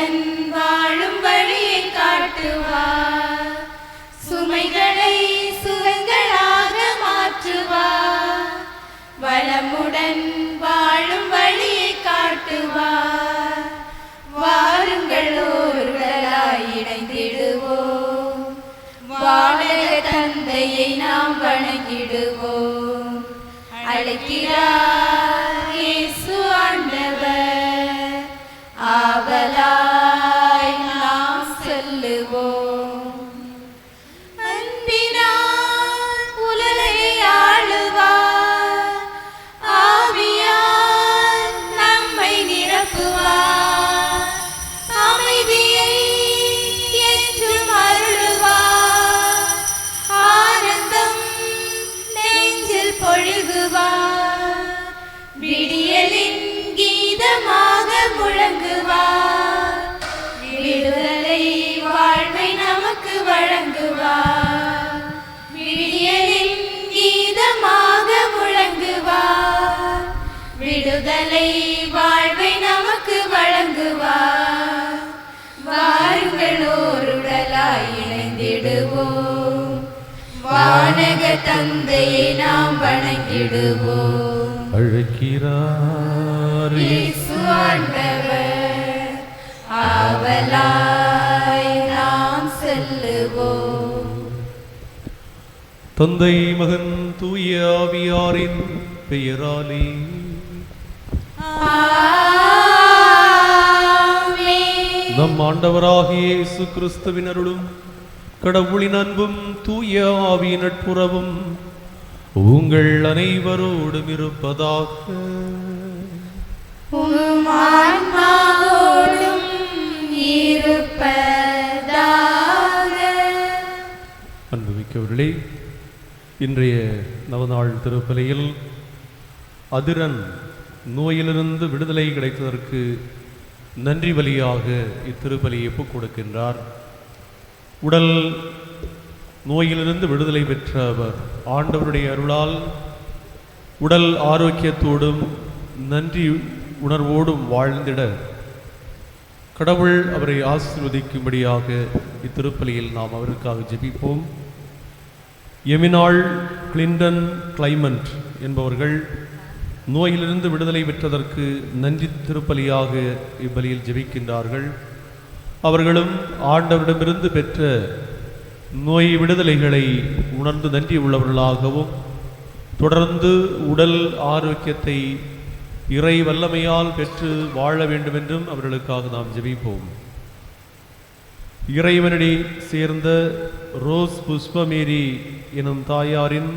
வளமுடன் வாழும் வழியை காட்டுவார். சுமைகளை சுகங்களாக மாற்றுவார். வளமுடன் வாழும் வழியை காட்டுவார். வாருங்கள் ஒருவராய் இணைந்திடுவோம். வாழக தந்தையை நாம் வணங்கிடுவோம். அழைக்கிறார் இயேசு ஆண்டவர், ஆவலாய் நாம் செல்லுவோம். அன்பினால் உலகை ஆளுவார். ஆவியால் நம்மை நிரப்புவார். அமைதியை என்றும் அருளுவார். ஆனந்தம் நெஞ்சில் பொழுகுவார். விடியலின் கீதமாக முழங்குவார். விடுதலை வாழ்வை நமக்கு வழங்குவார். விடியலின் கீதமாக முழங்குவார். விடுதலை வாழ்வை நமக்கு வழங்குவார். வாருங்கள் ஓருடலாய் இணைந்திடுவோம். வானக தந்தையை நாம் வணங்கிடுவோம். அழைக்கிறார் இயேசு ஆண்டவர், ஆவலாய் நாம் செல்லுவோம். தந்தை மகன் தூய ஆவியாரின் பெயராலே ஆமென். நம் ஆண்டவராகிய இயேசு கிறிஸ்துவின் அருளும் கடவுளின் அன்பும் தூய ஆவியின் நட்புறவும் உங்கள் அனைவரோடும் இருப்பதாக. உம் ஆன்மாவோடும் இருப்பதாக. அன்புமிக்கவர்களே, இன்றைய நவநாள் திருப்பலியில் அதிரன் நோயிலிருந்து விடுதலை கிடைத்ததற்கு நன்றி பலியாக இத்திருப்பலியை ஒப்புக் கொடுக்கின்றார். உடல் நோயிலிருந்து விடுதலை பெற்ற அவர் ஆண்டவருடைய அருளால் உடல் ஆரோக்கியத்தோடும் நன்றி உணர்வோடும் வாழ்ந்திட கடவுள் அவரை ஆசீர்வதிக்கும்படியாக இத்திருப்பலியில் நாம் அவருக்காக ஜெபிப்போம். எமினாள் கிளின்டன் கிளைமண்ட் என்பவர்கள் நோயிலிருந்து விடுதலை பெற்றதற்கு நன்றி திருப்பலியாக இப்பலியில் ஜெபிக்கின்றார்கள். அவர்களும் ஆண்டவரிடமிருந்து பெற்ற நோய் விடுதலைகளை உணர்ந்து நன்றி உள்ளவர்களாகவும் தொடர்ந்து உடல் ஆரோக்கியத்தை இறை வல்லமையால் பெற்று வாழ வேண்டும் என்றும் அவர்களுக்காக நாம் ஜெபிப்போம். இறைவனடி சேர்ந்த ரோஸ் புஷ்பமேரி எனும் தாயாரின்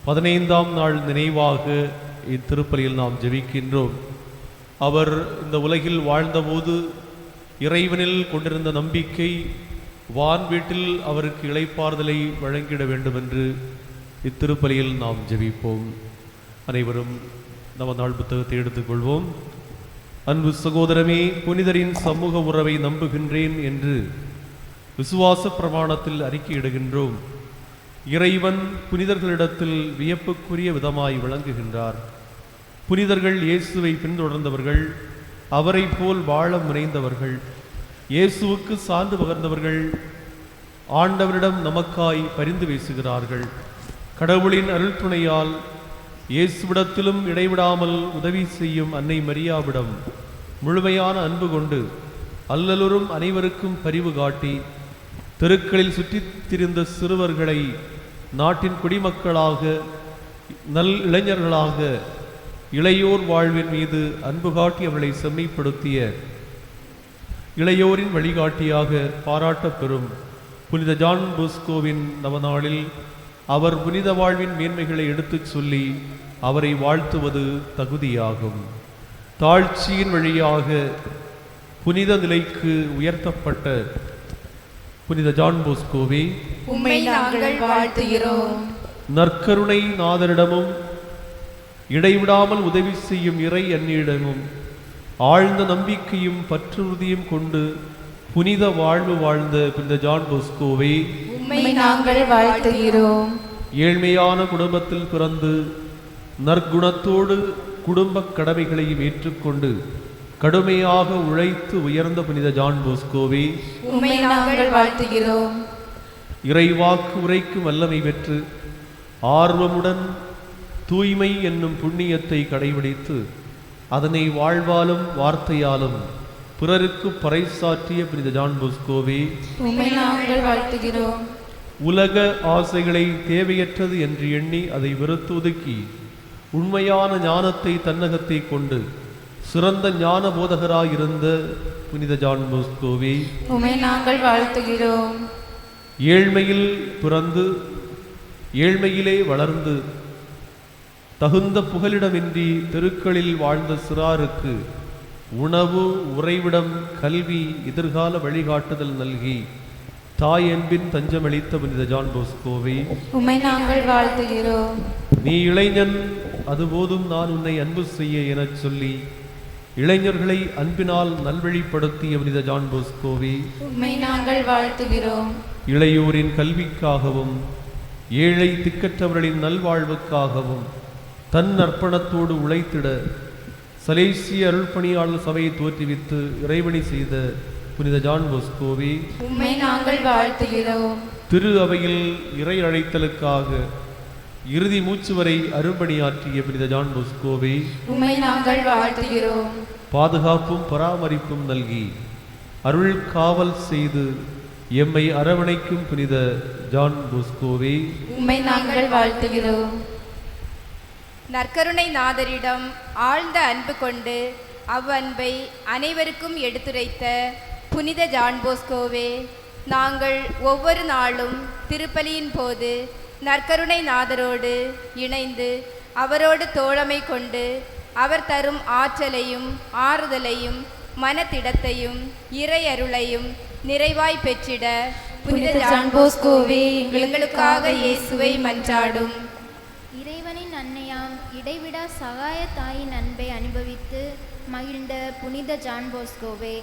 15ஆம் நாள் நினைவாக இத்திருப்பலியில் நாம் ஜெபிக்கின்றோம். அவர் இந்த உலகில் வாழ்ந்தபோது இறைவனில் கொண்டிருந்த நம்பிக்கை வான் வீட்டில் அவருக்கு இளைப்பாறுதலை வழங்கிட வேண்டும் என்று இத்திருப்பலியில் நாம் ஜெபிப்போம். அனைவரும் நம்ம நாள் புத்தகத்தை எடுத்துக்கொள்வோம். அன்பு சகோதரமே, புனிதரின் சமூக உறவை நம்புகின்றேன் என்று விசுவாச பிரமாணத்தில் அறிக்கையிடுகின்றோம். இறைவன் புனிதர்களிடத்தில் வியப்புக்குரிய விதமாய் விளங்குகின்றார். புனிதர்கள் இயேசுவை பின்தொடர்ந்தவர்கள், அவரை போல் வாழ முனைந்தவர்கள், இயேசுவுக்கு சான்று பகர்ந்தவர்கள், ஆண்டவரிடம் நமக்காய் பரிந்து பேசுகிறார்கள். கடவுளின் அருள் துணையால் இயேசுவிடத்திலும் இடைவிடாமல் உதவி செய்யும் அன்னை மரியாவிடம் முழுமையான அன்பு கொண்டு அல்லலுறும் அனைவருக்கும் பரிவு காட்டி தெருக்களில் சுற்றித் திரிந்த சிறுவர்களை நாட்டின் குடிமக்களாக நல் இளைஞர்களாக இளையோர் வாழ்வின் மீது அன்பு காட்டி அவர்களை செம்மைப்படுத்திய இளையோரின் வழிகாட்டியாக பாராட்டப் பெறும் புனித ஜான் போஸ்கோவின் நவநாளில் அவர் புனித வாழ்வின் மேன்மைகளை எடுத்துச் சொல்லி அவரை வாழ்த்துவது தகுதியாகும். தாழ்ச்சியின் வழியாக புனித நிலைக்கு உயர்த்தப்பட்ட புனித ஜான் போஸ்கோவே, உம்மை நாங்கள் வாழ்த்துகிறோம். நற்கருணை நாதரிடமும் இடைவிடாமல் உதவி செய்யும் இறை அன்னியிடமும் ஆழ்ந்த நம்பிக்கையும் பற்றுறுதியும் கொண்டு புனித வாழ்வு வாழ்ந்த புனித ஜான் போஸ்கோவே, உம்மை நாங்கள் வாழ்த்துகிறோம். ஏழ்மையான குடும்பத்தில் பிறந்து நற்குணத்தோடு குடும்ப கடமைகளையும் ஏற்றுக்கொண்டு கடுமையாக உழைத்து உயர்ந்த புனித ஜான் போஸ்கோவே, உம்மை நாங்கள் வாழ்த்துகிறோம். இறைவாக்கு உரைக்கும் வல்லமை பெற்று ஆர்வமுடன் தூய்மை என்னும் புண்ணியத்தை கடைபிடித்து அதனை வாழ்வாலும் வார்த்தையாலும் பிறருக்கு பறைசாற்றிய புனித ஜான் போஸ்கோவே, உம்மை நாங்கள் வாழ்த்துகிறோம். உலக ஆசைகளை தேவையற்றது என்று எண்ணி அதை வெறுத்து ஒதுக்கி உண்மையான ஞானத்தை தன்னகத்தை கொண்டு சிறந்த ஞான போதகராயிருந்த புனித ஜான் போஸ்கோவே, உம்மை நாங்கள் வாழ்த்துகிறோம். ஏழ்மையில் பிறந்து ஏழ்மையிலே வளர்ந்து தகுந்த புகலிடமின்றி தெருக்களில் வாழ்ந்த சிறாருக்கு உணவு, உறைவிடம், கல்வி, எதிர்கால வழிகாட்டுதல் நல்கி தாய் அன்பின் தஞ்சமளித்த புனித ஜான் போஸ்கோவே, உம்மை நாங்கள் வாழ்த்துகிறோம். நீ இளைஞன், அதுபோதும் நான் உன்னை அன்பு செய்ய எனச் சொல்லி இளைஞர்களை அன்பினால் நல்வழிப்படுத்திய புனித ஜான் போஸ்கோவே, உம்மை நாங்கள் வாழ்த்துகிறோம். இளையோரின் கல்விக்காகவும் ஏழை திக்கற்றவர்களின் நல்வாழ்வுக்காகவும் தன் அர்ப்பணத்தோடு உழைத்திட சலேசிய அருள்பணியாளர் சபையை தோற்றுவித்து இறைவணி செய்த புனித ஜான் போஸ்கோவே, உம்மை நாங்கள் வாழ்த்துகிறோம். திரு அவையில் இறை அழைத்தலுக்காக இறுதி மூச்சு வரை அரும்பணியாற்றிய புனித ஜான் போஸ்கோவே, உம்மை நாங்கள் வாழ்த்துகிறோம். பாதுகாப்பும் பராமரிப்பும் நல்கி அருள் காவல் செய்து எம்மை அரவணைக்கும் புனித ஜான் போஸ்கோவே, உம்மை நாங்கள் வாழ்த்துகிறோம். நற்கருணை நாதரிடம் ஆழ்ந்த அன்பு கொண்டு அவ்வன்பை அனைவருக்கும் எடுத்துரைத்த புனித ஜான் போஸ்கோவே, நாங்கள் ஒவ்வொரு நாளும் திருப்பலியின் போது நற்கருணை நாதரோடு இணைந்து அவரோடு தோழமை கொண்டு அவர் தரும் ஆற்றலையும் ஆறுதலையும் மனத்திடத்தையும் இறை அருளையும் நிறைவாய் பெற்றிட புனித ஜான் போஸ்கோவே, எங்களுக்காக இயேசுவை மன்றாடும். இறைவனின் அன்னையாம் இடைவிடா சகாய தாயின் அன்பை அனுபவித்து மகிழ்ந்த புனித ஜான் போஸ்கோவே,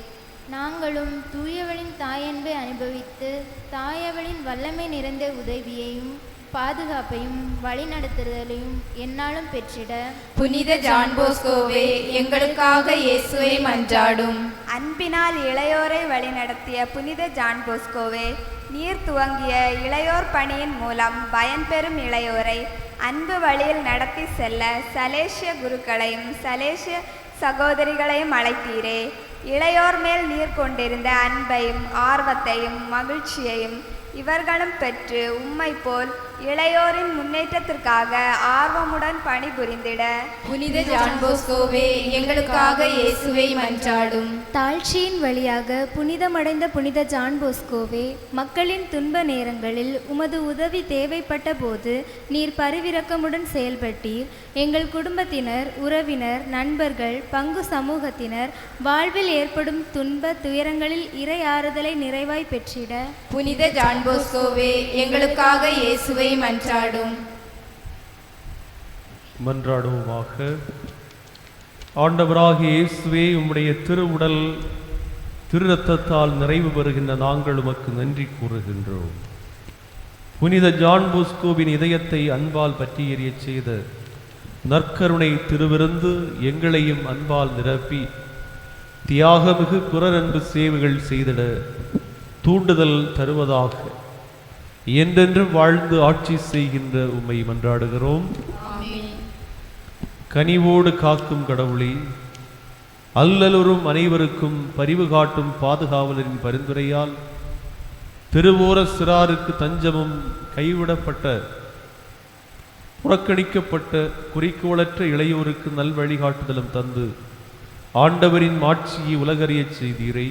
நாங்களும் தூயவளின் தாயன்பை அனுபவித்து தாயவளின் வல்லமை நிறைந்த உதவியையும் பாதுகாப்பையும் வழிநடத்துதலையும் என்னாலும் பெற்றிட புனித ஜான் போஸ்கோவே, எங்களுக்காக இயேசுவை மன்றாடும். அன்பினால் இளையோரை வழிநடத்திய புனித ஜான் போஸ்கோவே, நீர் துவங்கிய இளையோர் பணியின் மூலம் பயன்பெறும் இளையோரை அன்பு வழியில் நடத்தி செல்ல சலேசிய குருக்களையும் சலேசிய சகோதரிகளையும் அழைத்தீரே. இளையோர் மேல் நீர் கொண்டிருந்த அன்பையும் ஆர்வத்தையும் மகிழ்ச்சியையும் இவர்களும் பெற்று உம்மை போல் இளையோரின் முன்னேற்றத்திற்காக ஆர்வமுடன் பணிபுரிந்திட புனித ஜான் போஸ்கோவே, எங்களுக்காக இயேசுவை மன்றாடும். தாழ்ச்சியின் வழியாக புனிதமடைந்த புனித ஜான் போஸ்கோவே, மக்களின் துன்ப நேரங்களில் உமது உதவி தேவைப்பட்ட போது நீர் பரிவிரக்கமுடன் செயல்பட்டீர். எங்கள் குடும்பத்தினர், உறவினர், நண்பர்கள், பங்கு சமூகத்தினர் வாழ்வில் ஏற்படும் துன்ப துயரங்களில் இறை ஆறுதலை நிறைவாய் பெற்றிட புனித ஜான் போஸ்கோவே, எங்களுக்காக இயேசுவை மன்றாடும். மன்றாடுவோமாக. ஆண்டவராகிய இயேசுவே, உம்முடைய திருவுடல் திரு இரத்தத்தால் நிறைவு பெறுகின்ற நாங்கள் உமக்கு நன்றி கூறுகின்றோம். புனித ஜான் போஸ்கோவின் இதயத்தை அன்பால் பற்றி எறியச் செய்த நற்கருணை திருவிருந்து எங்களையும் அன்பால் நிரப்பி தியாகமிகு பிறரன்பு சேவைகள் செய்திட தூண்டுதல் தருவதாக என்றென்றும் வாழ்ந்து ஆட்சி செய்கின்ற உம்மை மன்றாடுகிறோம். கனிவோடு காக்கும் கடவுளே, அல்லலுறும் அனைவருக்கும் பரிவு காட்டும் பாதுகாவலரின் பரிந்துரையால் திருவோர சிறாருக்கு தஞ்சமும் கைவிடப்பட்ட புறக்கணிக்கப்பட்ட குறிக்கோளற்ற இளையோருக்கு நல் வழிகாட்டுதலும் தந்து ஆண்டவரின் மாட்சியை உலகறியச் செய்தீரை.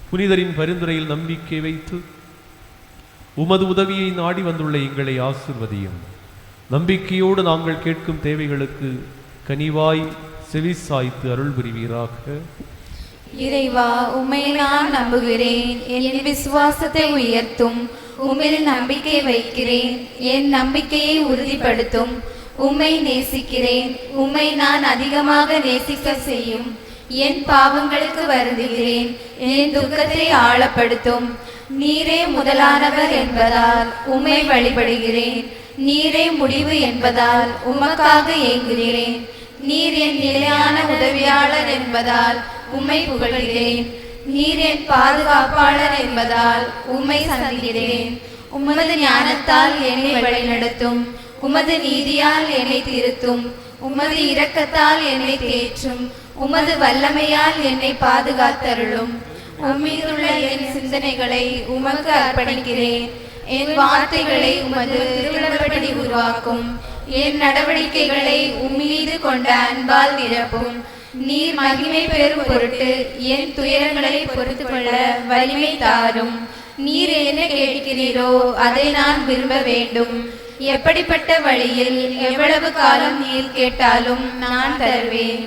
புனிதரின் பரிந்துரையில் நம்பிக்கை வைத்து உமது உதவியை நாடி வந்துள்ள எங்களை ஆசிர்வதியும். நம்பிக்கையோடு நாங்கள் கேட்கும் தேவைகளுக்கு கனிவாய் செவிசாய்த்து அருள் புரிவீராக. இறைவா, உம்மை நான் நம்புகிறேன். என் விசுவாசத்தை உயர்த்தும். உம்மில் நம்பிக்கை வைக்கிறேன். என் நம்பிக்கையை உறுதிப்படுத்தும். உம்மை நேசிக்கிறேன். உம்மை நான் அதிகமாக நேசிக்க செய்யும். என் பாவங்களுக்கு வருந்துகிறேன். என் துக்கத்தை ஆழப்படுத்தும். நீரே முதலானவர் என்பதால் உம்மை வழிபடுகிறேன். நீரே முடிவு என்பதால் உமக்காக ஏங்குகிறேன். நீர் என் நிலையான உதவியாளர் என்பதால் உம்மை புகழ்கிறேன். நீர் என் பாதுகாப்பாளர் என்பதால் உம்மை சந்திக்கிறேன். உமது ஞானத்தால் என்னை வழிநடத்தும், உமது நீதியால் என்னை திருத்தும், உமது இரக்கத்தால் என்னை தேற்றும், உமது வல்லமையால் என்னை பாதுகாத்தருளும். உம்மீதுள்ள என் சிந்தனைகளை உமக்கு அர்ப்பணிக்கிறேன். என் வார்த்தைகளை உமது திருவிழப்படி உருவாக்கும். என் நடவடிக்கைகளை உம்மீது கொண்ட அன்பால் நிரப்பும். நீர் மகிமை பெறும் பொருட்டு என் துயரங்களை பொறுத்து கொள்ள வலிமை தாரும். நீர் என்ன கேட்கிறீரோ அதை நான் விரும்ப வேண்டும். எப்படிப்பட்ட வழியில் எவ்வளவு காலம் நீர் கேட்டாலும் நான் தருவேன்.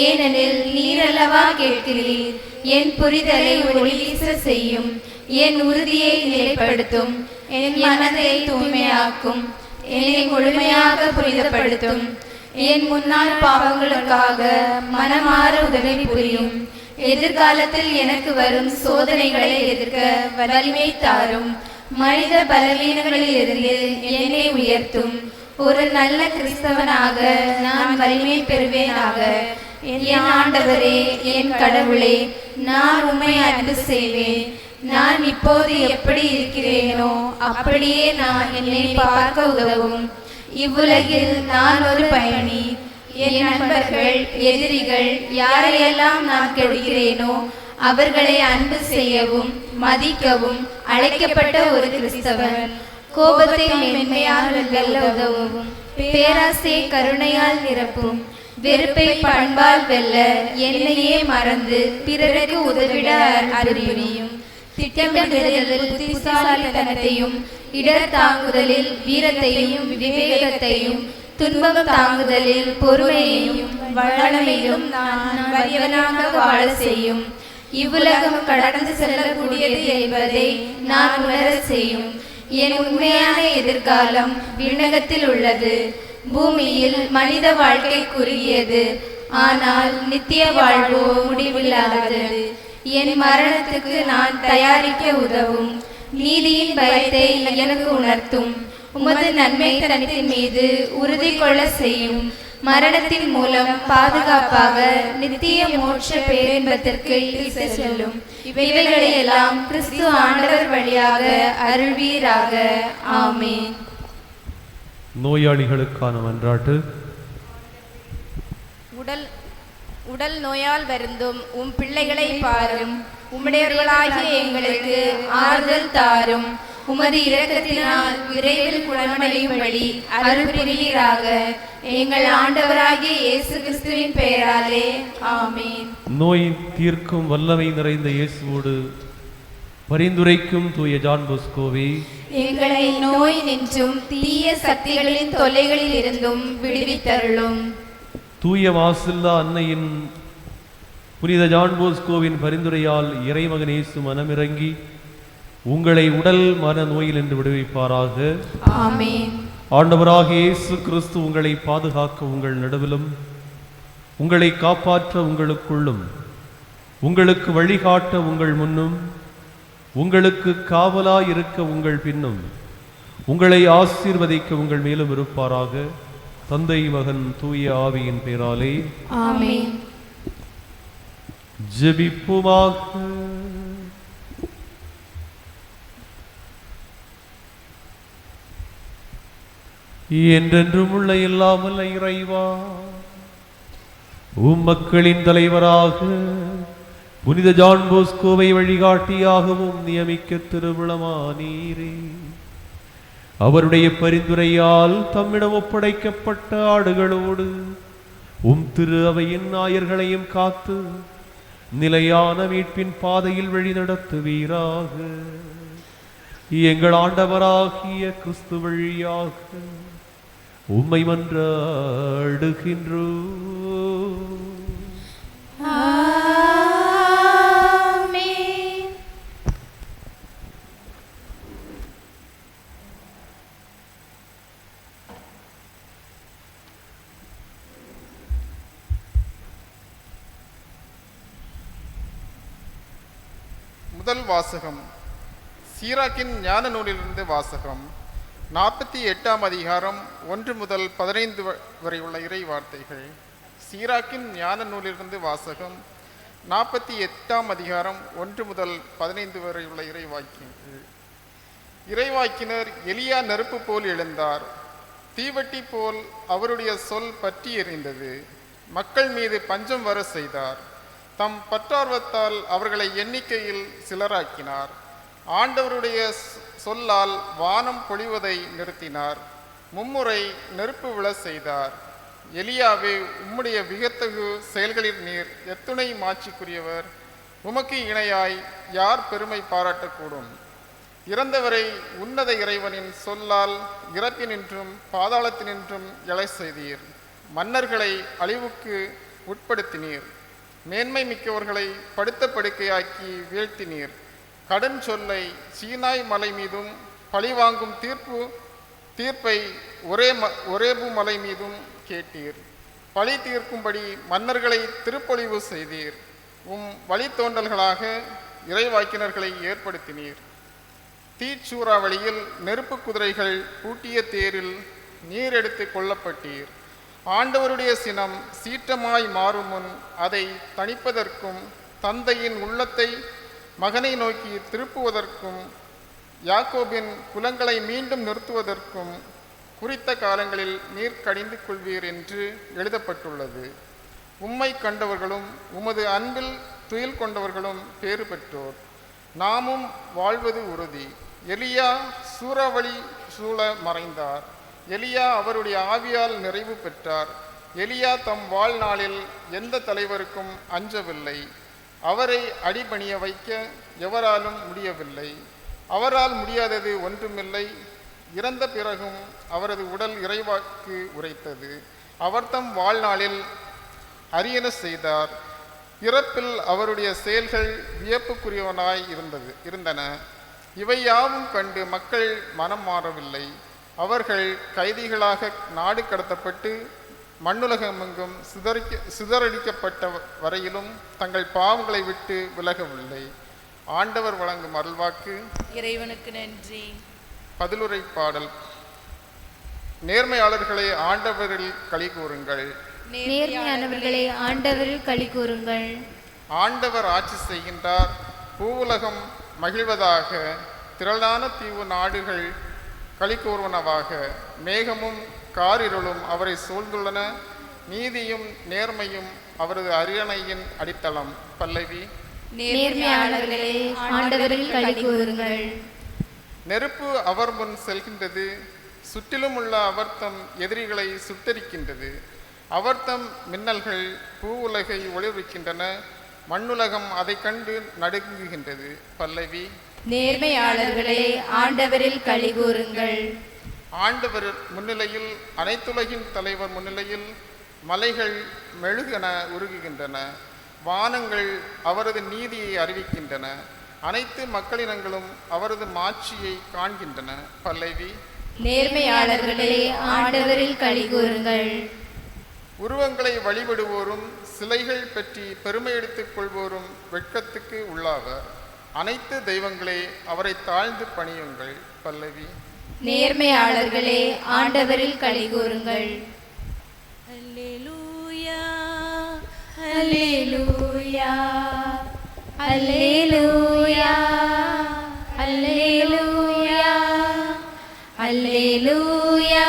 ஏனெனில் நீரல்லவா கேட்கிறீர். என் புரிதலை ஒளி வீச செய்யும். என் உறுதியை நிலைப்படுத்தும். என் மனதை தூய்மையாக்கும். என்னை முழுமையாக புனிதப்படுத்தும். என் முன்னாள் பாவங்களுக்காக மனமாற உதவி புரியும். எதிர்காலத்தில் எனக்கு வரும் சோதனைகளை எதிர்க்க வலிமை தாரும். மனித பலவீனங்களில் இருந்து என்னை உயர்த்தும். ஒரு நல்ல கிறிஸ்தவனாக நான் வலிமை பெறுவேனாக. என் ஆண்டவரே, என் கடவுளே, நான் உம்மை அன்பு செய்வேன். நான் இப்போது எப்படி இருக்கிறேனோ அப்படியே நான் என்னை பார்க்க உதவும். இவ்வுலகில் நான் ஒரு பயணி. என் நண்பர்கள், எதிரிகள் யாரையெல்லாம் நான் கெடுக்கிறேனோ அவர்களை அன்பு செய்யவும் மதிக்கவும் அழைக்கப்பட்ட ஒரு கிறிஸ்தவன். கோபத்தை மென்மையால் வெல்ல உதவும். பேராசை கருணையால் நிரப்பும். வெறுப்பை பண்பால் வெல்ல என்னையே மறந்து பிறருக்கு உதவிட அறிவுரியும். திட்டமிடுதலில் புத்திசாலித்தனத்தையும், இடர் தாங்குதலில் வீரத்தையும் விவேகத்தையும், துன்பம் தாங்குதலில் பொறுமையையும் வளமையும் நான் வலியவனாக வாழ செய்யும். இவ்வுலகம் கடந்து செல்லக்கூடியது என்பதை நான் உணர செய்யும். என் உண்மையான எதிர்காலம் விண்ணகத்தில் உள்ளது. பூமியில் மனித வாழ்க்கை குறுகியது, ஆனால் நித்திய வாழ்வோ முடிவில்லாதது. என் மரணத்துக்கு நான் தயாரிக்க உதவும். நீதியின் பயத்தை எனக்கு உணர்த்தும். உமது நன்மை தனத்தின் மீது உறுதி கொள்ள செய்யும். மரணத்தின் மூலம் பாதுகாப்பாக நித்திய மோட்ச பேரின்பத்திற்கு இட்டு செல்லும். இவைகளையெல்லாம் கிறிஸ்து ஆண்டவர் வழியாக அருள்வீராக. ஆமென். நோயாளிகளுக்கான மன்றாட்டு. உடல் நோயால் வருந்தும் உம் பிள்ளைகளை பாரும். உம்முடையவர்களாகிய எங்களுக்கு ஆறுதல் தாரும். உமது இரக்கத்தினால் விரைவில் குணமடையும்படி அருள் புரிவீராக. எங்கள் ஆண்டவராகிய இயேசு கிறிஸ்துவின் பெயராலே ஆமென். நோய் தீர்க்கும் வல்லமை நிறைந்த இயேசுவோடு பரிந்துரைக்கும் தூய ஜான் போஸ்கோவே, எங்களை நோய் நின்றும் தீய சக்திகளின் தொல்லைகளில் இருந்தும் விடுவித்தருளும். தூய மாசில்லா அன்னையின் புனித ஜான் போஸ்கோவின் பரிந்துரையால் இறைமகன் இயேசு மனமிறங்கி உங்களை உடல் மன நோயில் என்று விடுவிப்பாராக. ஆமென். ஆண்டவராகிய இயேசு கிறிஸ்து உங்களை பாதுகாக்க உங்கள் நடுவிலும், உங்களை காப்பாற்ற உங்களுக்குள்ளும், உங்களுக்கு வழிகாட்ட உங்கள் முன்னும், உங்களுக்கு காவலாய் இருக்க உங்கள் பின்னும், உங்களை ஆசீர்வதிக்க உங்கள் மேலும் இருப்பாராக. தந்தை, மகன், தூய ஆவியின் பெயராலே ஆமென். ஜெபிப்புமாக. என்றென்றும் உள்ள இல்லாமல் இறைவா, மக்களின் தலைவராக புனித ஜான் போஸ்கோவை வழிகாட்டியாகவும் நியமிக்க திருவிழமானீரே. அவருடைய பரிந்துரையால் தம்மிடம் ஒப்படைக்கப்பட்ட ஆடுகளோடு திரு அவையின் நாயர்களையும் காத்து நிலையான மீட்பின் பாதையில் வழிநடத்துவீராக. எங்கள் ஆண்டவராகிய கிறிஸ்து வழியாக உம்மை மன்றாடுகின்றோம். முதல் வாசகம் சீராக்கின் ஞான நூலிலிருந்து வாசகம். 48ஆம் அதிகாரம் 1 முதல் 15 வரை உள்ள இறை வார்த்தைகள். சீராக்கின் ஞான நூலிலிருந்து வாசகம் 48ஆம் அதிகாரம் 1 முதல் 15 வரை உள்ள இறைவாக்கியங்கள். இறைவாக்கினர் எலியா நெருப்பு போல் எழுந்தார். தீவட்டி போல் அவருடைய சொல் பற்றி எறிந்தது. மக்கள் மீது பஞ்சம் வர செய்தார். தம் பற்றார்வத்தால் அவர்களை எண்ணிக்கையில் சிலராக்கினார். ஆண்டவருடைய சொல்லால் வானம் பொழிவதை நிறுத்தினார். மும்முறை நெருப்பு விழ செய்தார். எலியாவே, உம்முடைய வியத்தகு செயல்களில் நீர் எத்துணை மாட்சிக்குரியவர். உமக்கு இணையாய் யார் பெருமை பாராட்டக்கூடும்? இறந்தவரை உன்னத இறைவனின் சொல்லால் இறப்பினின்றும் பாதாளத்தினின்றும் எழை செய்தீர். மன்னர்களை அழிவுக்கு உட்படுத்தினீர். மேன்மை மிக்கவர்களை படுத்த படுக்கையாக்கி வீழ்த்தினீர். கடன் சொல்லை சீனாய் மலை மீதும் பழிவாங்கும் தீர்ப்பை ஒரேபு மலை மீதும் கேட்டீர். பழி தீர்க்கும்படி மன்னர்களை திருப்பொழிவு செய்தீர். உம் வழித்தோன்றல்களாக இறைவாக்கினர்களை ஏற்படுத்தினீர். தீச்சூறாவளியில் நெருப்பு குதிரைகள் பூட்டிய தேரில் நீர் எடுத்து கொள்ளப்பட்டீர். ஆண்டவருடைய சினம் சீற்றமாய் மாறும் முன் அதை தணிப்பதற்கும் தந்தையின் உள்ளத்தை மகனை நோக்கி திருப்புவதற்கும் யாக்கோபின் குலங்களை மீண்டும் நிறுத்துவதற்கும் குறித்த காலங்களில் நீர் கடிந்து கொள்வீர் என்று எழுதப்பட்டுள்ளது. உம்மை கண்டவர்களும் உமது அன்பில் துயில் கொண்டவர்களும் பேறு பெற்றோர். நாமும் வாழ்வது உறுதி. எலியா சூறாவளி சூழ மறைந்தார். எலியா அவருடைய ஆவியால் நிறைவு பெற்றார். எலியா தம் வாழ்நாளில் எந்த தலைவருக்கும் அஞ்சவில்லை. அவரை அடிபணிய வைக்க எவராலும் முடியவில்லை. அவரால் முடியாதது ஒன்றுமில்லை. இறந்த பிறகும் அவரது உடல் இறைவாக்கு உரைத்தது. அவர் தம் வாழ்நாளில் அரியன செய்தார். இறப்பில் அவருடைய செயல்கள் வியப்புக்குரியவனாய் இருந்தன. இவை யாவும் கண்டு மக்கள் மனம் மாறவில்லை. அவர்கள் கைதிகளாக நாடு கடத்தப்பட்டு மண்ணுலகமெங்கும் சிதறடிக்கப்பட்ட வரையிலும் தங்கள் பாவங்களை விட்டு விலகவில்லை. ஆண்டவர் வழங்கும் அருள்வாக்கு. இறைவனுக்கு நன்றி. பதிலுரை பாடல். நேர்மையாளர்களே, ஆண்டவரில் களி கூறுங்கள். நேர்மையானவர்களே, ஆண்டவரில் களி கூறுங்கள். ஆண்டவர் ஆட்சி செய்கின்றார். பூவுலகம் மகிழ்வதாக. திரளான தீவு நாடுகள் களி கூறுவனவாக. மேகமும் காரிருளும் அவரை சூழ்ந்துள்ளன. நீதியும் நேர்மையும் அவரது அரியணையின் அடித்தளம். பல்லவி. நேர்மையாளர்களே, ஆண்டவரில் களி கூறுங்கள். நெருப்பு அவர் முன் செல்கின்றது. சுற்றிலும் உள்ள அவர்தம் எதிரிகளை சுட்டரிக்கின்றது. அவர்தம் மின்னல்கள் பூவுலகை ஒளிர்விக்கின்றன. மண்ணுலகம் அதை கண்டு நடுங்குகின்றது. பல்லவி. நேர்மையாளர்களே, ஆண்டவரில் களி கூறுங்கள். ஆண்டவர் முன்னிலையில், அனைத்துலகின் தலைவர் முன்னிலையில் மலைகள் மெழுகென உருகுகின்றன. வானங்கள் அவரது நீதியை அறிவிக்கின்றன. அனைத்து மக்களினங்களும் அவரது மாட்சியை காண்கின்றன. பல்லவி. நேர்மையாளர்களே, ஆண்டவரில் களி கூறுங்கள். உருவங்களை வழிபடுவோரும் சிலைகள் பற்றி பெருமை எடுத்துக் கொள்வோரும் வெட்கத்துக்கு உள்ளாவர். அனைத்து தெய்வங்களே, அவரை தாழ்ந்து பணியுங்கள். பல்லவி. நேர்மையாளர்களே, ஆண்டவரில் களி கூறுங்கள். அல்லேலூயா, அல்லேலூயா, அல்லேலூயா, அல்லேலூயா, அல்லேலூயா,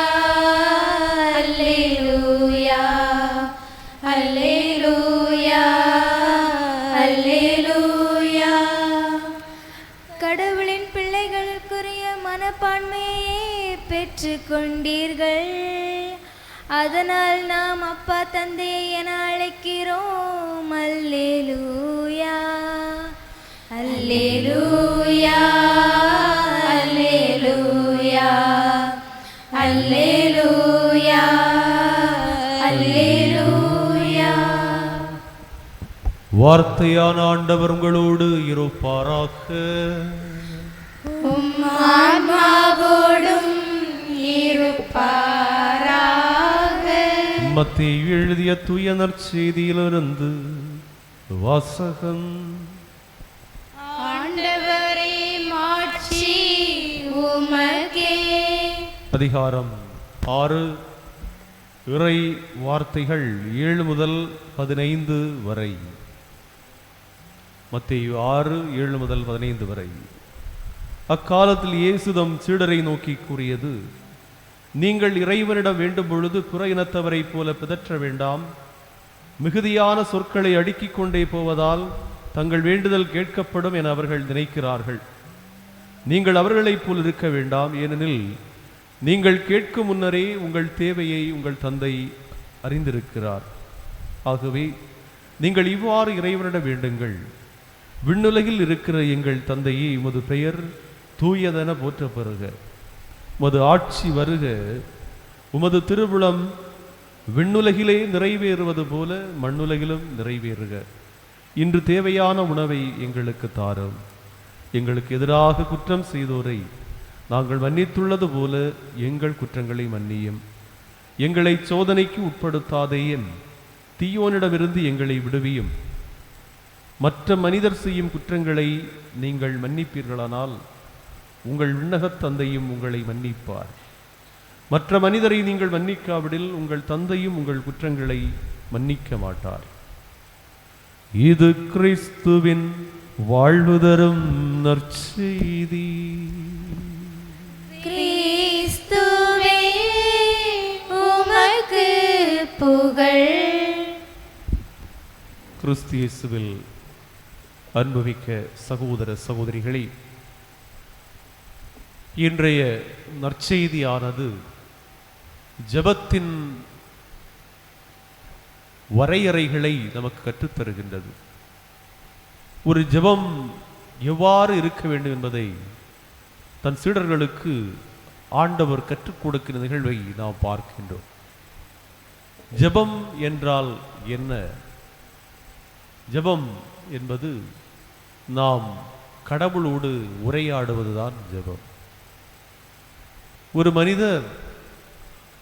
அல்லேலூயா, அல்லேலூயா, அல்லேலூயா. கடவுளின் பிள்ளைகளுக்குரிய மனப்பான்மையை பெற்றுக் கொண்டீர்கள். அதனால் நாம் அப்பா தந்தையை என அழைக்கிறோம். அல்லேலூயா, அல்லேலூயா, அல்லேலூயா, அல்லேலூயா, அல்லேலூயா. வார்த்தையான ஆண்டவர் உங்களோடு இருப்பாராக. உம் ஆன்மாவோடும் இருப்பாராக. மத்தேயு எழுதிய தூய நற்செய்தியிலிருந்து வாசகம். ஆண்டவரே, மாட்சி உமக்கே. அதிகாரம் 6 இறை வார்த்தைகள் 7 முதல் 15 வரை. மத்தேயு 6 7 முதல் 15 வரை. அக்காலத்தில் இயேசு தம் சீடரை நோக்கி கூறியது, நீங்கள் இறைவனிடம் வேண்டும் பொழுது புற இனத்தவரைப் போல பிதற்ற வேண்டாம். மிகுதியான சொற்களை அடுக்கிக் கொண்டே போவதால் தங்கள் வேண்டுதல் கேட்கப்படும் என அவர்கள் நினைக்கிறார்கள். நீங்கள் அவர்களைப் போல் இருக்க வேண்டாம். ஏனெனில் நீங்கள் கேட்கும் முன்னரே உங்கள் தேவையை உங்கள் தந்தை அறிந்திருக்கிறார். ஆகவே நீங்கள் இவ்வாறு இறைவனிடம் வேண்டுங்கள். விண்ணுலகில் இருக்கிற எங்கள் தந்தையே, உமது பெயர் தூயதென போற்ற பெறுக. உமது ஆட்சி வருக. உமது திருவுளம் விண்ணுலகிலே நிறைவேறுவது போல மண்ணுலகிலும் நிறைவேறுக. இன்று தேவையான உணவை எங்களுக்கு தாரும். எங்களுக்கு எதிராக குற்றம் செய்தோரை நாங்கள் மன்னித்துள்ளது போல எங்கள் குற்றங்களை மன்னியும். எங்களை சோதனைக்கு உட்படுத்தாதேயும், தீயோனிடமிருந்து எங்களை விடுவியும். மற்ற மனிதர் செய்யும் குற்றங்களை நீங்கள் மன்னிப்பீர்களானால் உங்கள் விண்ணகத் தந்தையும் உங்களை மன்னிப்பார். மற்ற மனிதரை நீங்கள் மன்னிக்காவிடில் உங்கள் தந்தையும் உங்கள் குற்றங்களை மன்னிக்க மாட்டார். இது கிறிஸ்துவின் வாழ்வு தரும் நற்செய்தி. கிறிஸ்துவே உமக்கு புகழ். கிறிஸ்து இயேசுவில் அன்புமிக்க சகோதர சகோதரிகளே, இன்றைய நற்செய்தியானது ஜெபத்தின் வரையறைகளை நமக்கு கற்றுத்தருகின்றது. ஒரு ஜெபம் எவ்வாறு இருக்க வேண்டும் என்பதை தன் சீடர்களுக்கு ஆண்டவர் கற்றுக் கொடுக்கிற நிகழ்வை நாம் பார்க்கின்றோம். ஜெபம் என்றால் என்ன? ஜெபம் என்பது நாம் கடவுளோடு உரையாடுவதுதான் ஜெபம். ஒரு மனிதர்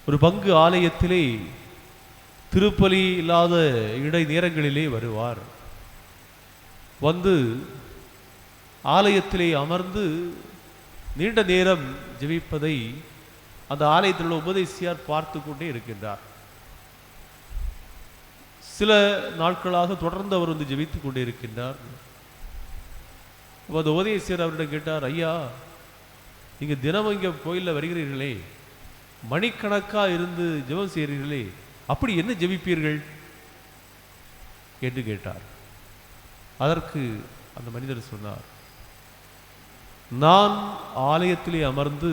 ஒரு பங்கு ஆலயத்திலே திருப்பலி இல்லாத இடை நேரங்களிலே வருவார். வந்து ஆலயத்திலே அமர்ந்து நீண்ட நேரம் ஜெபிப்பதை அந்த ஆலயத்தில் உள்ள உபதேசியார் பார்த்து கொண்டே இருக்கின்றார். சில நாட்களாக தொடர்ந்து அவர் வந்து ஜெபித்துக் கொண்டே இருக்கின்றார். அந்த உபதேசியர் அவரிடம் கேட்டார், ஐயா, நீங்க தினமும் இங்கே கோயிலில் வருகிறீர்களே, மணிக்கணக்காக இருந்து ஜெபம் செய்கிறீர்களே, அப்படி என்ன ஜெபிப்பீர்கள் என்று கேட்டார். அதற்கு அந்த மனிதர் சொன்னார், நான் ஆலயத்திலே அமர்ந்து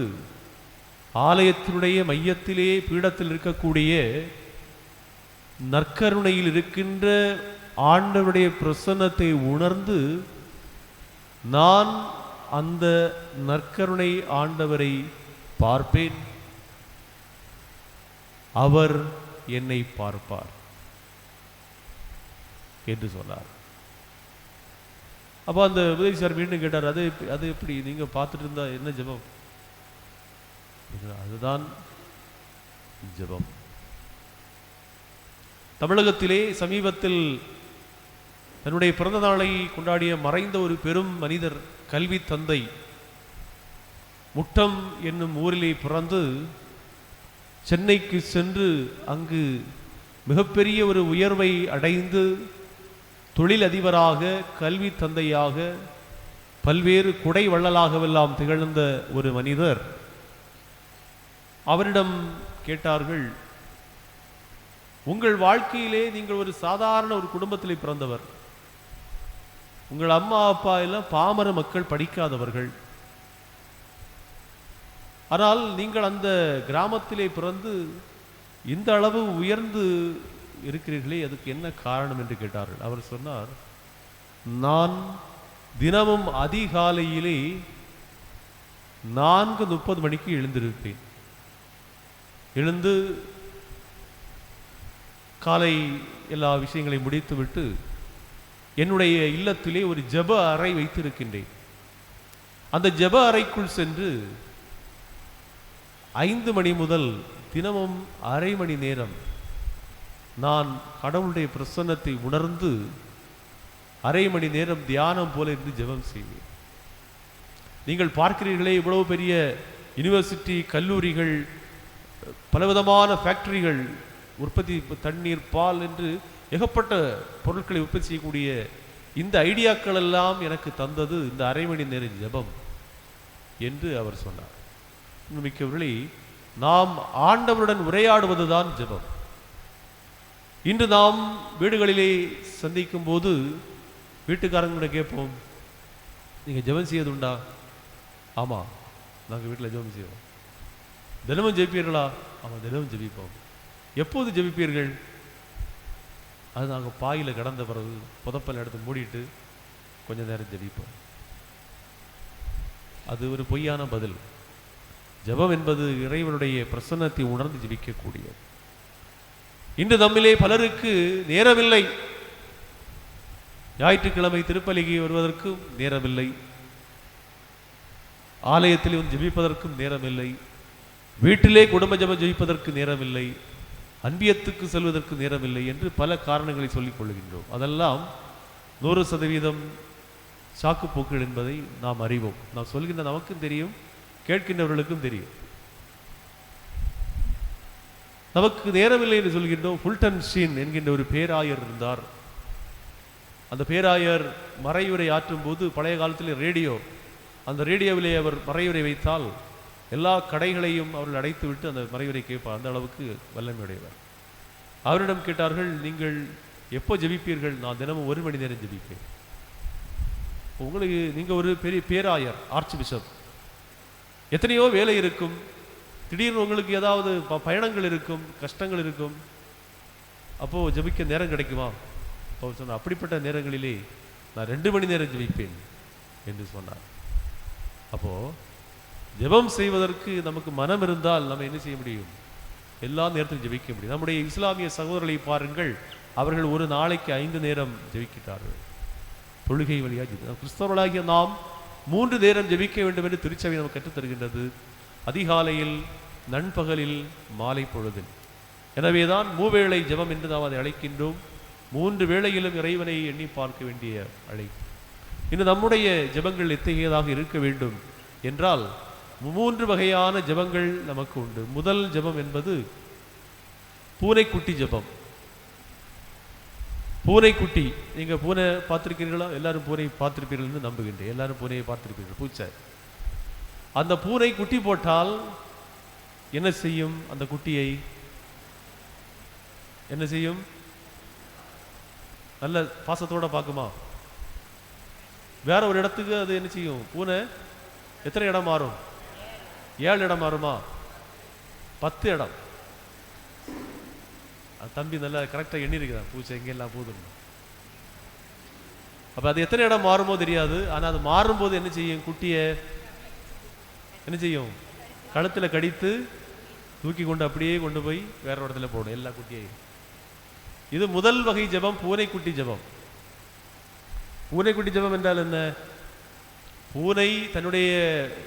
ஆலயத்தினுடைய மையத்திலே பீடத்தில் இருக்கக்கூடிய நற்கருணையில் இருக்கின்ற ஆண்டவருடைய பிரசன்னத்தை உணர்ந்து நான் அந்த நற்கருணை ஆண்டவரை பார்ப்பேன், அவர் என்னை பார்ப்பார் என்று சொன்னார். அப்போ அந்த உதவிசார் மீண்டும் கேட்டார், அது எப்படி நீங்க பார்த்துட்டு இருந்தா என்ன ஜெபம்? அதுதான் ஜெபம். தமிழகத்திலே சமீபத்தில் தன்னுடைய பிறந்த நாளை கொண்டாடிய மறைந்த ஒரு பெரும் மனிதர், கல்வி தந்தை, முட்டம் என்னும் ஊரிலே பிறந்து சென்னைக்கு சென்று அங்கு மிகப்பெரிய ஒரு உயர்வை அடைந்து தொழில் அதிபராக, கல்வி தந்தையாக, பல்வேறு குடை வள்ளலாகவெல்லாம் திகழ்ந்த ஒரு மனிதர். அவரிடம் கேட்டார்கள், உங்கள் வாழ்க்கையிலே நீங்கள் ஒரு சாதாரண ஒரு குடும்பத்திலே பிறந்தவர், உங்கள் அம்மா அப்பா எல்லாம் பாமர மக்கள், படிக்காதவர்கள். ஆனால் நீங்கள் அந்த கிராமத்திலே பிறந்து இந்த அளவு உயர்ந்து இருக்கிறீர்களே, அதுக்கு என்ன காரணம் என்று கேட்டார்கள். அவர் சொன்னார், நான் தினமும் அதிகாலையிலே 4:30 மணிக்கு எழுந்திருப்பேன். எழுந்து காலை எல்லா விஷயங்களையும் முடித்துவிட்டு என்னுடைய இல்லத்திலே ஒரு ஜெப அறை வைத்திருக்கின்றேன். அந்த ஜெப அறைக்குள் சென்று 5 மணி முதல் தினமும் அரை மணி நேரம் நான் கடவுளுடைய பிரசன்னத்தை உணர்ந்து அரை மணி நேரம் தியானம் போல இருந்து ஜெபம் செய்வேன். நீங்கள் பார்க்கிறீர்களே, இவ்வளவு பெரிய யூனிவர்சிட்டி, கல்லூரிகள், பலவிதமான ஃபேக்டரிகள், உற்பத்தி தண்ணீர், பால் என்று ஏகப்பட்ட பொருட்களை உற்பத்தி செய்யக்கூடிய இந்த ஐடியாக்கள் எல்லாம் எனக்கு தந்தது இந்த அரை மணி நேர ஜெபம் என்று அவர் சொன்னார். மிக்கவர்களே, நாம் ஆண்டவருடன் உரையாடுவதுதான் ஜெபம். இன்று நாம் வீடுகளிலே சந்திக்கும் போது வீட்டுக்காரங்கிட்ட கேட்போம், நீங்கள் ஜெபம் செய்வது உண்டா? ஆமாம், நாங்கள் வீட்டில் ஜெபம் செய்வோம். தினமும் ஜெபிப்பீர்களா? ஆமாம், தினமும் ஜெபிப்போம். எப்போது ஜெபிப்பீர்கள்? அது நாங்கள் பாயில் கடந்த பிறகு புதப்பல் எடுத்து மூடிட்டு கொஞ்ச நேரம் ஜெபிப்போம். அது ஒரு பொய்யான பதில். ஜெபம் என்பது இறைவனுடைய பிரசன்னத்தை உணர்ந்து ஜெபிக்கக்கூடியது. இன்று நம்மிலே பலருக்கு நேரமில்லை. ஞாயிற்றுக்கிழமை திருப்பலிக்கு வருவதற்கும் நேரமில்லை, ஆலயத்தில் வந்து ஜெபிப்பதற்கும் நேரமில்லை, வீட்டிலே குடும்ப ஜெபம் ஜெபிப்பதற்கு நேரமில்லை, அன்பியத்துக்கு செல்வதற்கு நேரமில்லை என்று பல காரணங்களை சொல்லிக் கொள்கின்றோம். அதெல்லாம் 100% சாக்குப்போக்குகள் என்பதை நாம் அறிவோம். நாம் சொல்கின்ற நமக்கும் தெரியும், கேட்கின்றவர்களுக்கும் தெரியும். நமக்கு நேரமில்லை என்று சொல்கின்றோம். ஃபுல்டன் ஷீன் என்கின்ற ஒரு பேராயர் இருந்தார். அந்த பேராயர் மறையுரை ஆற்றும் போது பழைய காலத்தில் ரேடியோ, அந்த ரேடியோவிலே அவர் மறையுரை வைத்தால் எல்லா கடைகளையும் அவர்கள் அடைத்து விட்டு அந்த மறையுரை கேட்பார். அந்த அளவுக்கு வல்லமையுடையவர். அவரிடம் கேட்டார்கள், நீங்கள் எப்போ ஜெபிப்பீர்கள்? நான் தினமும் 1 மணி நேரம் ஜெபிப்பேன். உங்களுக்கு நீங்கள் ஒரு பெரிய பேராயர், ஆர்ச் பிஷப், எத்தனையோ வேலை இருக்கும், திடீர்னு உங்களுக்கு ஏதாவது பயணங்கள் இருக்கும், கஷ்டங்கள் இருக்கும், அப்போது ஜெபிக்க நேரம் கிடைக்குமா? அவர் சொன்னார், அப்படிப்பட்ட நேரங்களிலே நான் 2 மணி நேரம் ஜெபிப்பேன் என்று சொன்னார். அப்போது ஜெபம் செய்வதற்கு நமக்கு மனம் இருந்தால் நம்ம என்ன செய்ய முடியும்? எல்லா நேரத்திலும் ஜெபிக்க முடியும். நம்முடைய இஸ்லாமிய சகோதரர்களை பாருங்கள், அவர்கள் ஒரு நாளைக்கு 5 நேரம் ஜெபிக்கிறார்கள். தொழுகை வழியாக கிறிஸ்தவர்களாகிய நாம் 3 நேரம் ஜெபிக்க வேண்டும் என்று திருச்சபை நமக்கு கற்றுத் தருகின்றது. அதிகாலையில், நண்பகலில், மாலை பொழுதில். எனவேதான் மூவேளை ஜெபம் என்று நாம் அதை அழைக்கின்றோம். 3 வேளையிலும் இறைவனை எண்ணி பார்க்க வேண்டிய அழைப்பு. இன்னும் நம்முடைய ஜெபங்கள் எத்தகையதாக இருக்க வேண்டும் என்றால் 3 வகையான ஜெபங்கள் நமக்கு உண்டு. முதல் ஜெபம் என்பது பூனைக்குட்டி ஜெபம். பூனைக்குட்டி, நீங்கள் பூனை பார்த்துருக்கிறீர்களா? எல்லாரும் பூனை பார்த்துருப்பீர்கள் என்று நம்புகின்றேன். எல்லாரும் பூனையை பார்த்துருப்பீர்கள். பூச்சை, அந்த பூனை குட்டி போட்டால் என்ன செய்யும்? அந்த குட்டியை என்ன செய்யும்? நல்ல பாசத்தோட பார்க்குமா? வேற ஒரு இடத்துக்கு அது என்ன செய்யும்? பூனை எத்தனை இடம் மாறும்? 7 இடம் மாறுமா? 10 இடம். தம்பி நல்லா கரெக்டாக எண்ணி இருக்கிறான், பூச்சை எங்கெல்லாம் போதும். அப்போ அது எத்தனை இடம் மாறுமோ தெரியாது. ஆனால் அது மாறும்போது என்ன செய்யும்? குட்டியை என்ன செய்யும்? கழுத்தில் கடித்து தூக்கி கொண்டு அப்படியே கொண்டு போய் வேற இடத்துல போடும் எல்லா குட்டியையும். இது முதல் வகை ஜெபம், பூனைக்குட்டி ஜெபம். பூனைக்குட்டி ஜெபம் என்றால் என்ன? பூனை தன்னுடைய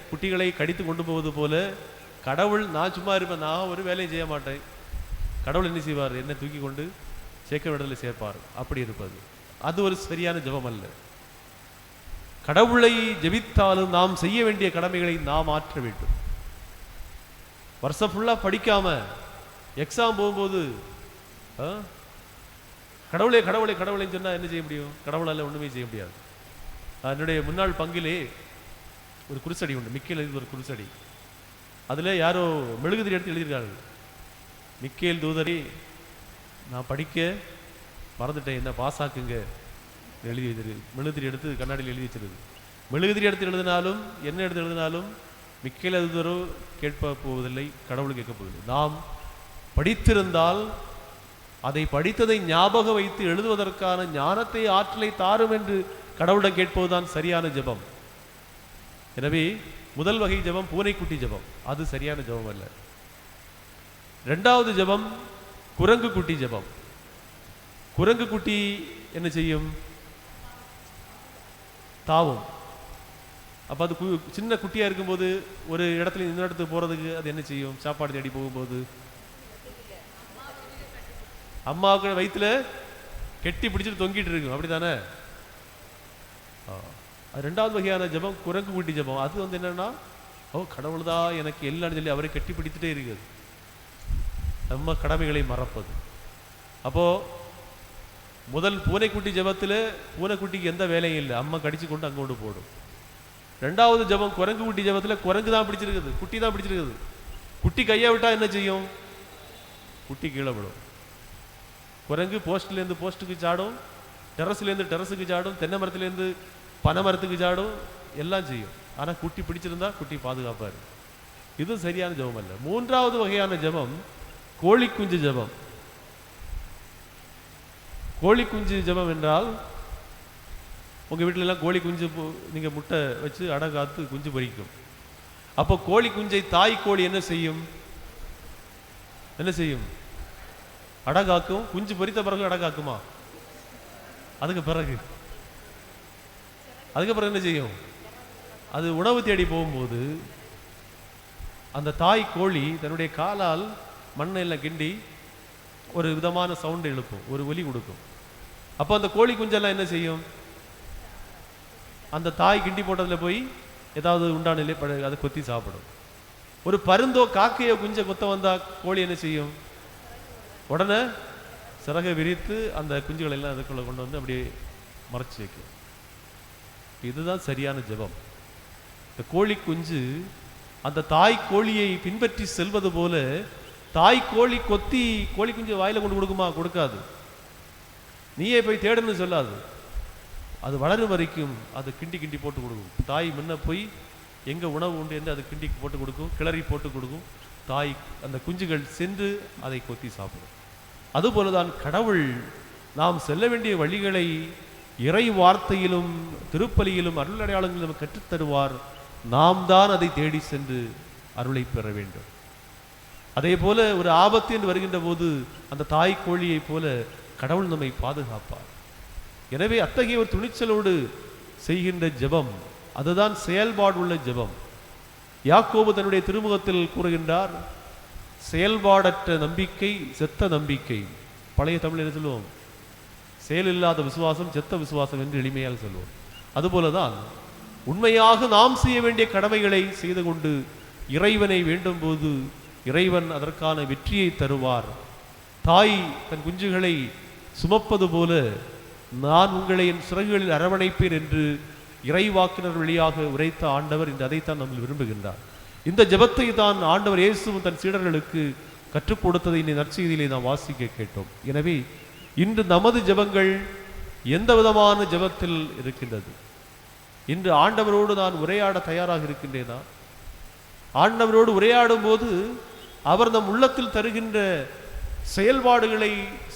குட்டிகளை கடித்து கொண்டு போவது போல கடவுள், நான் சும்மா இருப்பேன், நான் ஒரு வேலையும் செய்ய மாட்டேன், கடவுள் என்ன செய்வார்? என்ன தூக்கி கொண்டு சேர்க்க இடத்துல சேர்ப்பார். அப்படி இருப்பது அது ஒரு சரியான ஜெபம் அல்ல. கடவுளை ஜெபித்தாலும் நாம் செய்ய வேண்டிய கடமைகளை நாம் ஆற்ற வேண்டும். வருஷம் ஃபுல்லாக படிக்காம எக்ஸாம் போகும்போது கடவுளே கடவுளே கடவுளைன்னு சொன்னால் என்ன செய்ய முடியும்? கடவுளால் ஒன்றுமே செய்ய முடியாது. என்னுடைய முன்னாள் பங்கிலே ஒரு குருசடி உண்டு, மிக்கேல் எழுதி ஒரு குருசடி. அதில் யாரோ மெழுகுதிரி எடுத்து எழுதியிருக்காங்க, மிக்கேல் தூதரி நான் படிக்க மறந்துட்டேன், என்ன பாஸாக்குங்க எழுதி வச்சிருக்கு. மெழுகுதிரி எடுத்து கண்ணாடியில் எழுதி வச்சிருக்கு. மெழுகுதிரி எடுத்து எழுதினாலும் என்ன எடுத்து எழுதினாலும் மிக்கேல் தூதரோ கேட்ப போவதில்லை, கடவுள் கேட்க போவதில்லை. நாம் படித்திருந்தால் அதை படித்ததை ஞாபகம் வைத்து எழுதுவதற்கான ஞானத்தை, ஆற்றலை தாரும் என்று கடவுளிடம் கேட்பதுதான் சரியான ஜெபம். எனவே முதல் வகை ஜெபம் பூனைக்குட்டி ஜெபம், அது சரியான ஜெபம் அல்ல. 2வது ஜெபம் குரங்கு குட்டி ஜெபம். குரங்கு குட்டி என்ன செய்யும்? தாவும். அப்போ அது சின்ன குட்டியாக இருக்கும்போது ஒரு இடத்துல இன்னொரு இடத்துக்கு போகிறதுக்கு அது என்ன செய்யும்? சாப்பாடு தேடி போகும்போது அம்மாவுக்கு வயிற்றுல கெட்டி பிடிச்சிட்டு தொங்கிட்டு இருக்கும், அப்படி தானே? அது 2வது வகையான ஜெபம் குரங்கு குட்டி ஜெபம். அது வந்து என்னன்னா, ஓ கடவுள் தான் எனக்கு எல்லான்னு சொல்லி அவரை கட்டி பிடித்துட்டே இருக்குது. நம்ம கடமைகளை மறப்பது. அப்போது முதல் பூனைக்குட்டி ஜபத்தில் பூனைக்குட்டிக்கு எந்த வேலையும் இல்லை, அம்மா கடிச்சு கொண்டு அங்கோண்டு போடும். ரெண்டாவது ஜபம் குரங்கு குட்டி ஜபத்தில் குரங்கு தான் பிடிச்சிருக்குது, குட்டி தான் பிடிச்சிருக்குது. குட்டி கையை விட்டால் என்ன செய்யும்? குட்டி கீழே விடும். குரங்கு போஸ்ட்லேருந்து போஸ்ட்டுக்கு சாடும், டெரஸ்லேருந்து டெரஸுக்கு சாடும், தென்னை மரத்துலேருந்து பனை மரத்துக்கு சாடும், எல்லாம் செய்யும். ஆனால் குட்டி பிடிச்சிருந்தா குட்டி பாதுகாப்பார். இது சரியான ஜபம் அல்ல. மூன்றாவது வகையான ஜபம் கோழி குஞ்சு ஜபம். கோழி குஞ்சு ஜபம் என்றால் உங்கள் வீட்டிலலாம் கோழி குஞ்சு நீங்கள் முட்டை வச்சு அடை காத்து குஞ்சு பொரிக்கும். அப்போ கோழி குஞ்சை தாய் கோழி என்ன செய்யும்? என்ன செய்யும்? அடை காக்கும். குஞ்சு பொரித்த பிறகு அடை காக்குமா? அதுக்கு பிறகு என்ன செய்யும்? அது உணவு தேடி போகும்போது அந்த தாய் கோழி தன்னுடைய காலால் மண்ணெல்லாம் கிண்டி ஒரு விதமான சவுண்ட் எழுப்பும், ஒரு ஒலி கொடுக்கும். அப்போ அந்த கோழி குஞ்செல்லாம் என்ன செய்யும்? அந்த தாய் கிண்டி போட்டதில் போய் ஏதாவது உண்டானிலே அதை கொத்தி சாப்பிடும். ஒரு பருந்தோ காக்கையோ குஞ்சை கொத்த வந்தால் கோழி என்ன செய்யும்? உடனே சிறகை விரித்து அந்த குஞ்சுகளை எல்லாம் அதுக்குள்ளே கொண்டு வந்து அப்படியே மறைச்சி வைக்கும். இதுதான் சரியான ஜெபம். இந்த கோழி குஞ்சு அந்த தாய் கோழியை பின்பற்றி செல்வது போல தாய் கோழி கொத்தி கோழி குஞ்சு வாயில கொண்டு கொடுக்குமா? கொடுக்காது. நீயே போய் தேடுன்னு சொல்லாது. அது வளரும் வரைக்கும் அது கிண்டி கிண்டி போட்டு கொடுக்கும். தாய் முன்ன போய் எங்கே உணவு உண்டு என்று அது கிண்டி போட்டு கொடுக்கும், கிளறி போட்டு கொடுக்கும். தாய் அந்த குஞ்சுகள் சென்று அதை கொத்தி சாப்பிடும். அதுபோலதான் கடவுள் நாம் செல்ல வேண்டிய வழிகளை இறை வார்த்தையிலும் திருப்பலியிலும் அருள் அடையாளங்களிலும் கற்றுத்தருவார். நாம் தான் அதை தேடி சென்று அருளை பெற வேண்டும். அதே போல ஒரு ஆபத்து என்று வருகின்ற போது அந்த தாய் கோழியை போல கடவுள் நம்மை பாதுகாப்பார். எனவே அத்தகைய ஒரு துணிச்சலோடு செய்கின்ற ஜெபம் அதுதான் செயல்பாடுள்ள ஜெபம். யாக்கோபு தன்னுடைய திருமுகத்தில் கூறுகின்றார், செயல்பாடற்ற நம்பிக்கை செத்த நம்பிக்கை. பழைய தமிழ் என்ன சொல்லுவோம்? செயலில்லாத விசுவாசம் செத்த விசுவாசம் என்று எளிமையாக சொல்லுவோம். அதுபோலதான் உண்மையாக நாம் செய்ய வேண்டிய கடமைகளை செய்து கொண்டு இறைவனை வேண்டும் போது இறைவன் அதற்கான வெற்றியை தருவார். தாய் தன் குஞ்சுகளை சுமப்பது போல நான் உங்களை என் சிறகுகளில் அரவணைப்பேன் என்று இறைவாக்கினர் வழியாக உரைத்த ஆண்டவர் இன்று அதைத்தான் நம்ம விரும்புகின்றார். இந்த ஜெபத்தை தான் ஆண்டவர் இயேசுவும் தன் சீடர்களுக்கு கற்றுக் கொடுத்ததை இந்த நற்செய்தியிலே நாம் வாசிக்க கேட்டோம். எனவே இன்று நமது ஜெபங்கள் எந்த விதமான ஜெபத்தில் இருக்கின்றது? இன்று ஆண்டவரோடு நான் உரையாட தயாராக இருக்கின்றேனா? ஆண்டவரோடு உரையாடும் போது அவர் நம் உள்ளத்தில் தருகின்ற செயல்பாடுகளை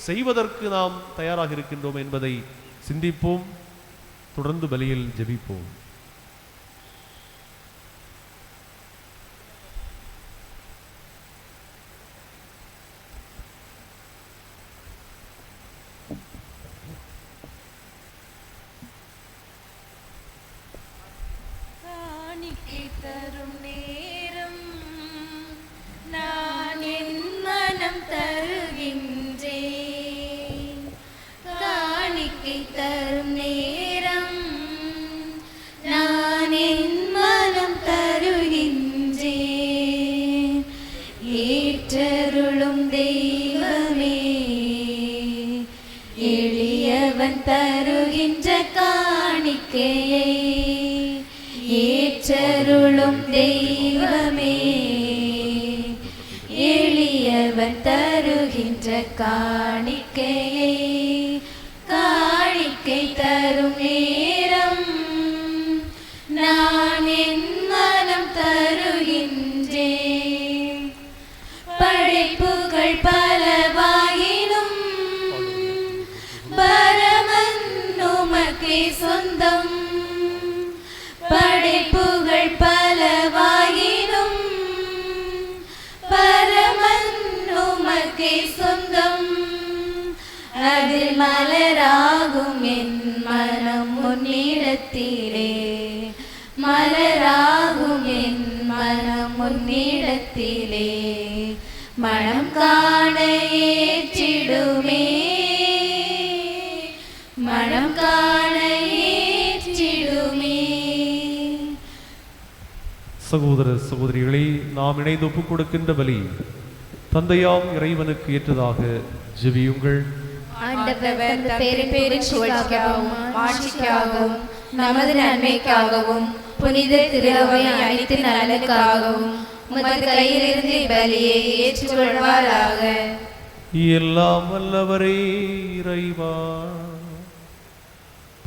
செய்வதற்கு நாம் தயாராக இருக்கின்றோம் என்பதை சிந்திப்போம். தொடர்ந்து பலியில் ஜெபிப்போம். காணிக்கை தரும் நேரம் நான் என் மனம் தருகின்றேன். காணிக்கை தரும் நேரம் நான் என் மனம் தருகின்றேன். ஏற்றருளும் தெய்வமே, எளியவன் தருகின்ற காணிக்கையை ஏற்றருளும் தெய்வமே, எளியவன் தருகின்ற காணிக்கையை. காணிக்கை தரும் நேரம் நான் என் மனம் தருகின்றேன். படைப்புகள் பலவாயினும் பரமன் உமக்கே சொந்தம். படைப்புகள் பலவாயினும் பரமன் உமக்கே சொந்தம். அதில் மலராகும் என் மனம் உன்னிடத்திலே, மலராகும் என் மனம் உன்னிடத்திலே. மனம் காண ஏற்றிடுமே, மனம் காண ஏற்றிடுமே. சகோதர சகோதரிகளை நாம் இணைந்து ஒப்புக் கொடுக்கின்ற பலி தந்தையாம் இறைவனுக்கு ஏற்றதாக ஜெபியுங்கள். ஆண்டவர் தமது பேரின் சுழற்சிக்காகவும் மாட்சிக்காகவும் நமது நன்மைக்காகவும் புனித திருவை அனைத்து நலனுக்காகவும் உமது கையிலிருந்து பலியை ஏற்றுக்கொள்வாராக. எல்லாம் வல்லவரே இறைவா,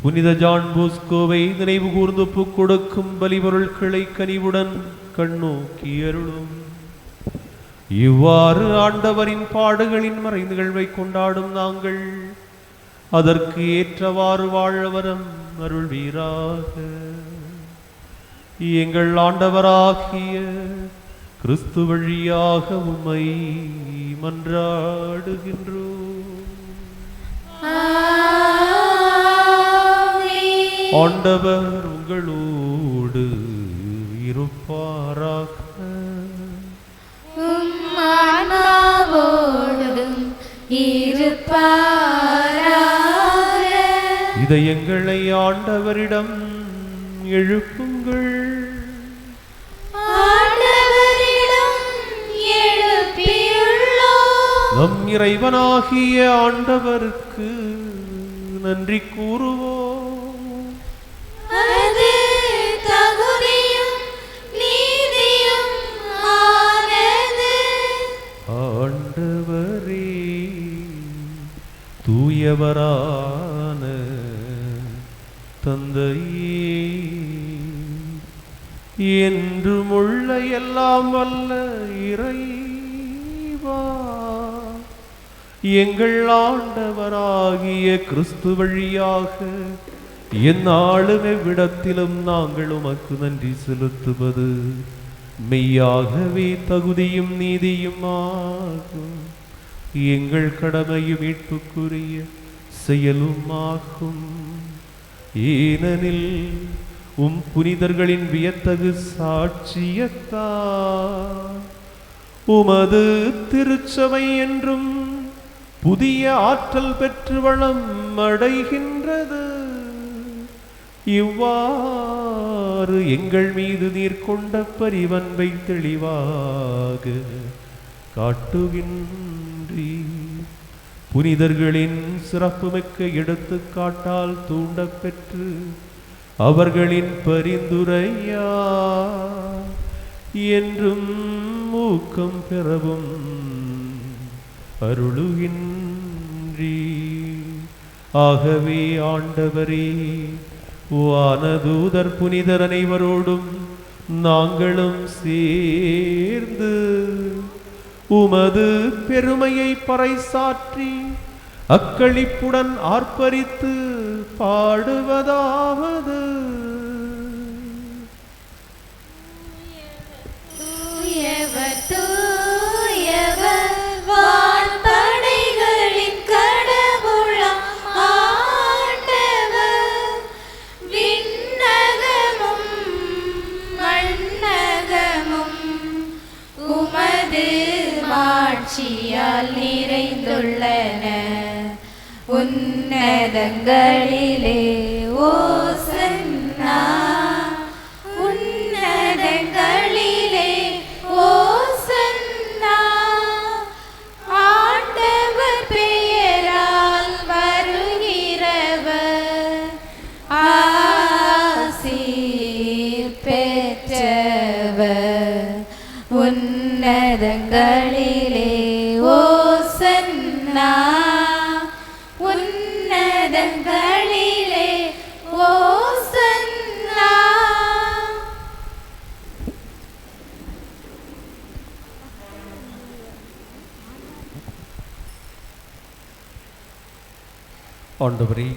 புனித ஜான் போஸ்கோவை நினைவு கூர்ந்து ஒப்புக் கொடுக்கும் பலிபொருட்களை கனிவுடன் கண்ணோக்கி அருளும். இவ்வாறு ஆண்டவரின் பாடுகளின் மறை நிகழ்வை கொண்டாடும் நாங்கள் அதற்கு ஏற்றவாறு வாழ வரம் அருள்வீராக. எங்கள் ஆண்டவராகிய கிறிஸ்து வழியாக உம்மை மன்றாடுகின்றோம். ஆண்டவர் உங்களோடு இருப்பாராக. இதயங்களை ஆண்டவரிடம் எழுப்புங்கள். நம் இறைவனாகிய ஆண்டவருக்கு நன்றி கூறுவோம். அது தகுதியும் நீதியும் ஆனது. ஆண்டவரே, தூயவரான தந்தையே, என்றும் உள்ள எல்லாம் வல்ல இறைவா, எங்கள் ஆண்டவராகிய கிறிஸ்து வழியாக எந்நாளும் எவ்விடத்திலும் நாங்கள் உமக்கு நன்றி செலுத்துவது மெய்யாகவே தகுதியும் நீதியும் ஆகும். எங்கள் கடமையும் மீட்புக்குரிய செயலும் ஆகும். ஏனெனில் உம் புனிதர்களின் வியத்தகு சாட்சியத்தால் உமது திருச்சபை என்றும் புதிய ஆற்றல் பெற்று வளம் அடைகின்றது. இவ்வாறு எங்கள் மீது நீர் கொண்ட பரிவன்பை தெளிவாக காட்டுகின்றீ. புனிதர்களின் சிறப்புமிக்க எடுத்துக்காட்டால் தூண்டப் பெற்று அவர்களின் பரிந்துரையா என்றும் ஊக்கம் பெறவும் அருளுகின்றீ. ஆகவே ஆண்டவரே, வானதூதர் புனிதர் அனைவரோடும் நாங்களும் சேர்ந்து உமது பெருமையை பறைசாற்றி அக்களிப்புடன் ஆர்ப்பரித்து பாடுவதாவது: தூயவர் தூயவர் வான்படைகளின் கடவுளாம் ஆண்டவர், விண்ணகமும் மண்ணகமும் உமது மாட்சியால் நிறைந்துள்ளன. உன்னதங்களிலே ஓசன்னா, உன்னதங்களிலே ஓசன்னா. ஆண்டவர் பெயரால் வருகிறவர் ஆசீர் பெற்றவர். உன்னதங்களிலே ஓசன்னா, உன்னதங்களிலே ஓசன்னா. ஆண்டவரே,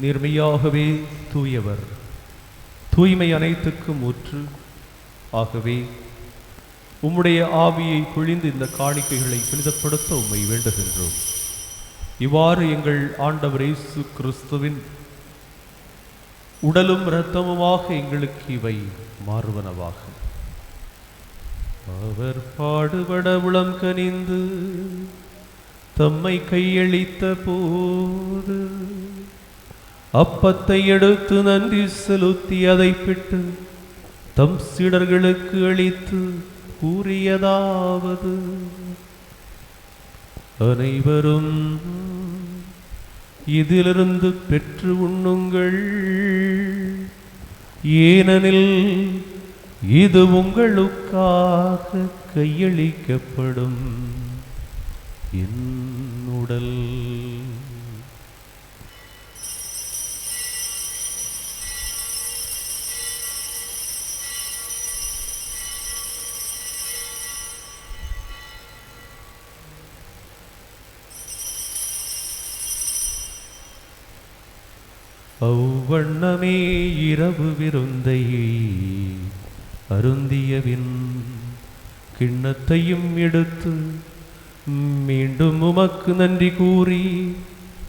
நேர்மையாகவே தூயவர், தூய்மை அனைத்துக்கும் ஊற்று. ஆகவே உம்முடைய ஆவியை பொழிந்து இந்த காணிக்கைகளை புனிதப்படுத்த உம்மை வேண்டுகின்றோம். இவ்வாறு எங்கள் ஆண்டவர் இயேசு கிறிஸ்துவின் உடலும் இரத்தமுமாக எங்களுக்கு இவை மாறுவனவாக. அவர் பாடுபட உளம் கனிந்து தம்மை கையளித்த போது அப்பத்தை எடுத்து நன்றி செலுத்தி அதை பிட்டு தம் சீடர்களுக்கு அளித்து கூறியதாவது: அனைவரும் இதிலிருந்து பெற்று உண்ணுங்கள், ஏனெனில் இது உங்களுக்காக கையளிக்கப்படும் என் உடல். அவ்வண்ணமே இரவு விருந்தை அருந்தியபின் கிண்ணத்தையும் எடுத்து மீண்டும் உமக்கு நன்றி கூறி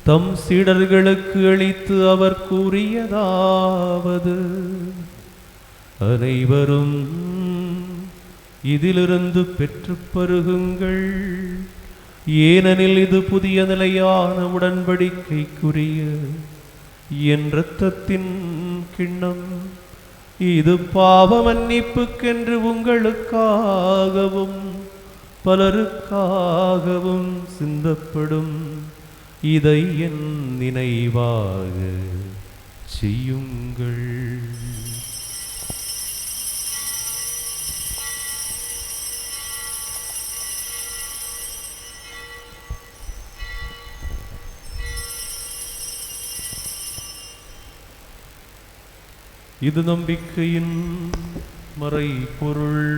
தம் சீடர்களுக்கு அளித்து அவர் கூறியதாவது: அனைவரும் இதிலிருந்து பெற்று பருகுங்கள், ஏனெனில் இது புதிய நிலையான உடன்படிக்கைக்குரிய என் இரத்தத்தின் கிண்ணம். இது பாவ மன்னிப்புக்கென்று உங்களுக்காகவும் பலருக்காகவும் சிந்தப்படும். இதை என் நினைவாக செய்யுங்கள். இது நம்பிக்கையின் மறைபொருள்.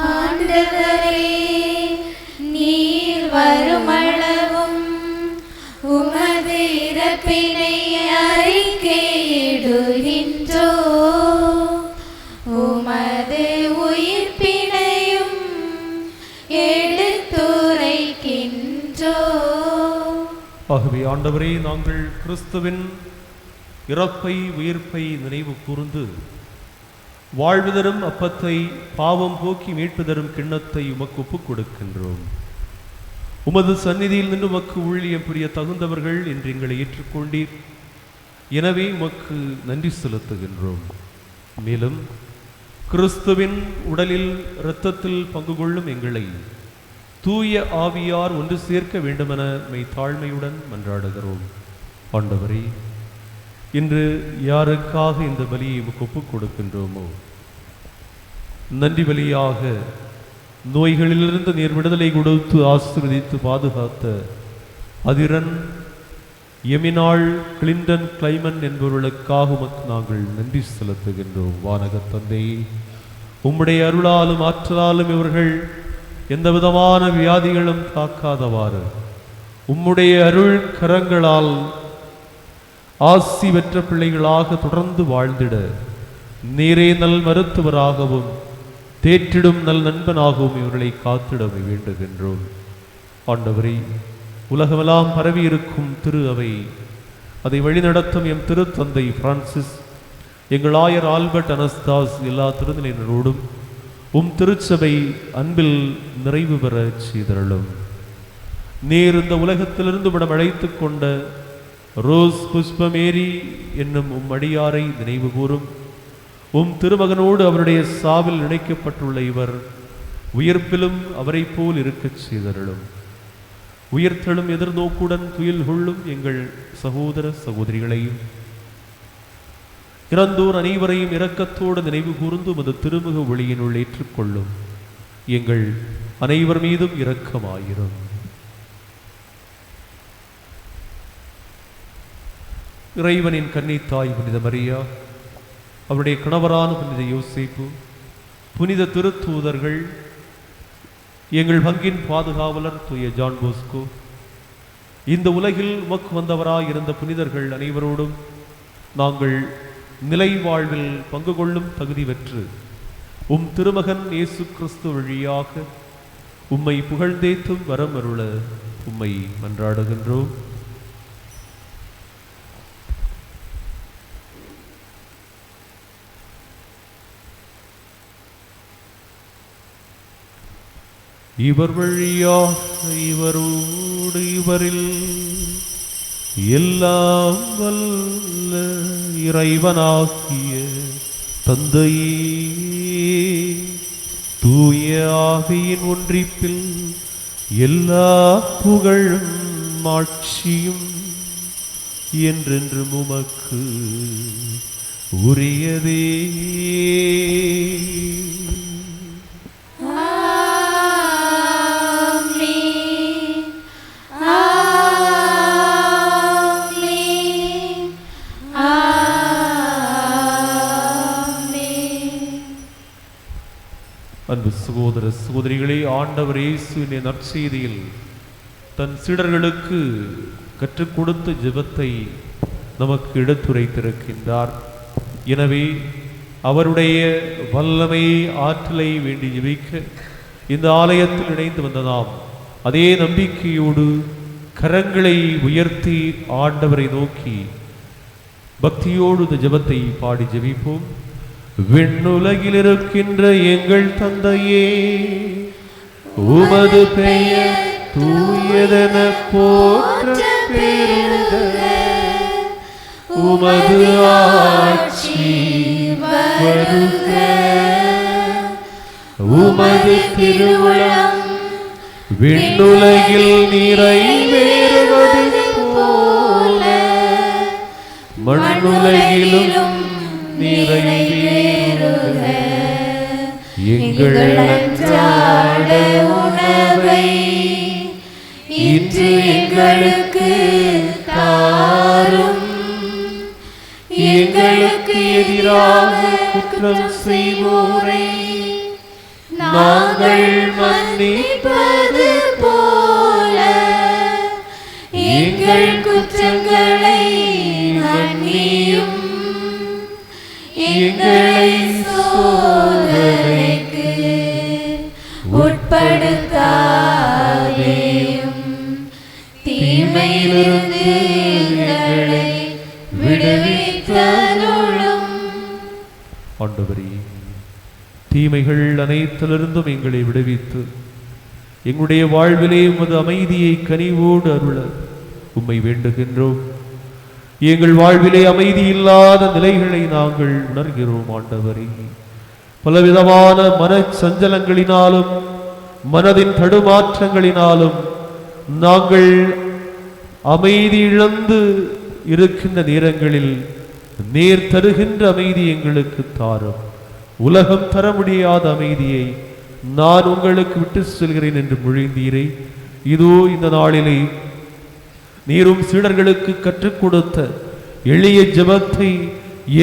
ஆண்டவரே, நீர் வருமளவும் உமது இறப்பினை அறிக்கையிடுகின்றோ, உமது உயிர்ப்பினையும் எடுத்துரைக்கின்றோ. ஆகவே ஆண்டவரே, நாங்கள் கிறிஸ்துவின் இறப்பை உயிர்ப்பை நினைவு கூர்ந்து வாழ்வு தரும் அப்பத்தை பாவம் போக்கி மீட்பு தரும் கிண்ணத்தை உமக்கு ஒப்புக் கொடுக்கின்றோம். உமது சந்நிதியில் நின்று உமக்கு ஊழியம் புரிய தகுந்தவர்கள் என்று எங்களை ஏற்றுக்கொண்டீர். எனவே உமக்கு நன்றி செலுத்துகின்றோம். மேலும் கிறிஸ்துவின் உடலில் இரத்தத்தில் பங்கு கொள்ளும் எங்களை தூய ஆவியார் ஒன்று சேர்க்க வேண்டுமென மெய் தாழ்மையுடன் மன்றாடுகிறோம். ஆண்டவரே, இன்று யாருக்காக இந்த பலியை ஒப்புக் கொடுக்கின்றோமோ, நன்றி பலியாக நோய்களிலிருந்து நீர் விடுதலை கொடுத்து ஆசீர்வதித்து பாதுகாத்த அதிரன், எமினாள், கிளின்டன், கிளைமன் என்பவர்களுக்காக உமக்கு நாங்கள் நன்றி செலுத்துகின்றோம். வானகத் தந்தையே, உம்முடைய அருளாலும் ஆற்றலாலும் இவர்கள் எந்த விதமான வியாதிகளும் தாக்காதவாறு உம்முடைய அருள் கரங்களால் ஆசி பெற்ற பிள்ளைகளாக தொடர்ந்து வாழ்ந்திட நீரே நல் மருத்துவராகவும் தேற்றிடும் நல் நண்பனாகவும் இவர்களை காத்திடவை வேண்டுகின்றோம். ஆண்டவரே, உலகமெல்லாம் பரவி இருக்கும் திரு அவை, அதை வழிநடத்தும் எம் திருத்தந்தை பிரான்சிஸ், எங்கள் ஆயர் ஆல்பர்ட் அனஸ்தாஸ், எல்லா திருநிலையினரோடும் திருச்சபை அன்பில் நிறைவு பெற செய்தருளும். நீர் இந்த உலகத்திலிருந்து விடம் அழைத்து கொண்ட ரோஸ் புஷ்பமேரி என்னும் அடியாரை நினைவு கூறும். திருமகனோடு அவருடைய சாவில் இணைக்கப்பட்டுள்ள இவர் உயிர்ப்பிலும் அவரை போல் இருக்கச் செய்தருளும். உயிர்த்தெழும் எதிர்நோக்குடன் துயில் கொள்ளும் எங்கள் சகோதர சகோதரிகளையும் இறந்தோர் அனைவரையும் இரக்கத்தோடு நினைவு கூர்ந்து உமது திருமுக ஒளியினுள் ஏற்றுக்கொள்ளும். எங்கள் அனைவர் மீதும் இரக்கமாயிரும். இறைவனின் கன்னித்தாய் புனித மரியா, அவருடைய கணவரான புனித யோசேப்பு, புனித திருத்தூதர்கள், எங்கள் பங்கின் பாதுகாவலர் தூய ஜான் போஸ்கோ, இந்த உலகில் உமக்கு வந்தவராய் இருந்த புனிதர்கள் அனைவரோடும் நாங்கள் நிலை வாழ்வில் பங்கு கொள்ளும் தகுதி பெற்று திருமகன் இயேசு கிறிஸ்து வழியாக உம்மை புகழ்ந்தேத்தும் வரம் அருள உம்மை மன்றாடுகின்றோம். இவர் வழியாக இவரோடு இவரில் எல்லாம் வல்ல இறைவனாகிய தந்தையே, தூய ஆவியின் ஒன்றிப்பில் எல்லா புகழும் மாட்சியும் என்றென்றும் உமக்கு உரியதே. அன்பு சகோதர சகோதரிகளே, ஆண்டவர் இயேசுவின் நற்செய்தியில் தன் சீடர்களுக்கு கற்றுக் கொடுத்த ஜெபத்தை நமக்கு எடுத்துரைத்திருக்கின்றார். எனவே அவருடைய வல்லமை ஆற்றலை வேண்டி ஜெபிக்க இந்த ஆலயத்தில் இணைந்து வந்த நாம் அதே நம்பிக்கையோடு கரங்களை உயர்த்தி ஆண்டவரை நோக்கி பக்தியோடு இந்த ஜெபத்தை பாடி ஜெபிப்போம். விண்ணுலகில் இருக்கின்ற எங்கள் தந்தையே, உமது பெயர் தூயதென போற்ற பெறுக. உமது ஆட்சி வருக. உமது திருவுளம் விண்ணுலகில் நிறைவேறுவது போல மண்ணுலகிலும் நிறைவேறுக. எங்கள் அன்றாட உணவை இன்று எங்களுக்கு தாரும். எங்களுக்கு எதிராக குற்றம் செய்வோரை நாங்கள் மன்னிப்பது போல எங்கள் குற்றங்களை மன்னியும். எங்களை சோதனைக்கு உட்படுத்தாதேயும், தீமையிலிருந்து எங்களை விடுவித்தருளும். ஆண்டவரே, தீமைகள் அனைத்திலிருந்தும் எங்களை விடுவித்து எங்களுடைய வாழ்விலே உமது அமைதியை கனிவோடு அருள உம்மை வேண்டுகின்றோம். எங்கள் வாழ்விலே அமைதி இல்லாத நிலைகளை நாங்கள் உணர்கிறோம். ஆண்டவரே, பலவிதமான மன சஞ்சலங்களினாலும் மனதின் தடுமாற்றங்களினாலும் நாங்கள் அமைதி இழந்து இருக்கின்ற நேரங்களில் நேர் தருகின்ற அமைதி எங்களுக்கு தாரும். உலகம் தர முடியாத அமைதியை நான் உங்களுக்கு விட்டு செல்கிறேன் என்று மொழிந்தீரே. இதோ இந்த நாளிலே நீரும் சீடர்களுக்கு கற்றுக் கொடுத்த எளிய ஜெபத்தை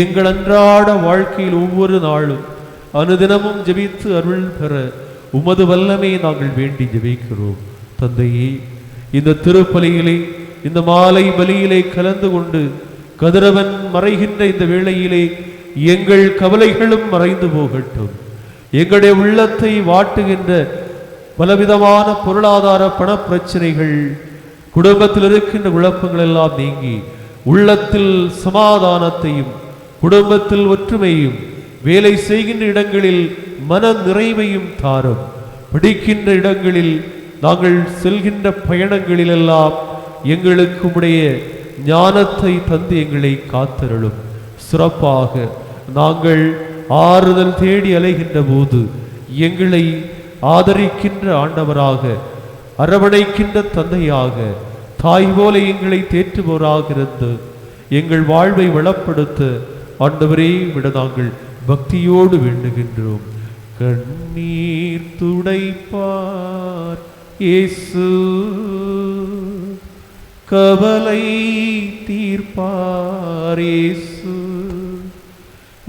எங்கள் அன்றாட வாழ்க்கையில் ஒவ்வொரு நாளும் அனுதினமும் ஜெபித்து அருள் பெற உமது வல்லமை நாங்கள் வேண்டி ஜெபிக்கிறோம். தந்தையே, இந்த திருப்பலியிலே இந்த மாலை பலியிலே கலந்து கொண்டு கதிரவன் மறைகின்ற இந்த வேளையிலே எங்கள் கவலைகளும் மறைந்து போகட்டும். எங்களுடைய உள்ளத்தை வாட்டுகின்ற பலவிதமான பொருளாதார பண பிரச்சனைகள், குடும்பத்தில் இருக்கின்ற குழப்பங்கள் எல்லாம் நீங்கி உள்ளத்தில் சமாதானத்தையும் குடும்பத்தில் ஒற்றுமையும் வேலை செய்கின்ற இடங்களில் மன நிறைவையும் தாரும். படிக்கின்ற இடங்களில் நாங்கள் செல்கின்ற பயணங்களில் எல்லாம் எங்களுக்கு உடைய ஞானத்தை தந்து எங்களை காத்தருளும். சிறப்பாக நாங்கள் ஆறுதல் தேடி அலைகின்ற போது எங்களை ஆதரிக்கின்ற ஆண்டவராக, அரவணைக்கின்ற தந்தையாக, தாய் போல எங்களை தேற்றுபவராக இருந்து எங்கள் வாழ்வை வளப்படுத்த ஆண்டவரே விட நாங்கள் பக்தியோடு வேண்டுகின்றோம். கண்ணீர் துடைப்பார் இயேசு, கவலை தீர்ப்பார் இயேசு.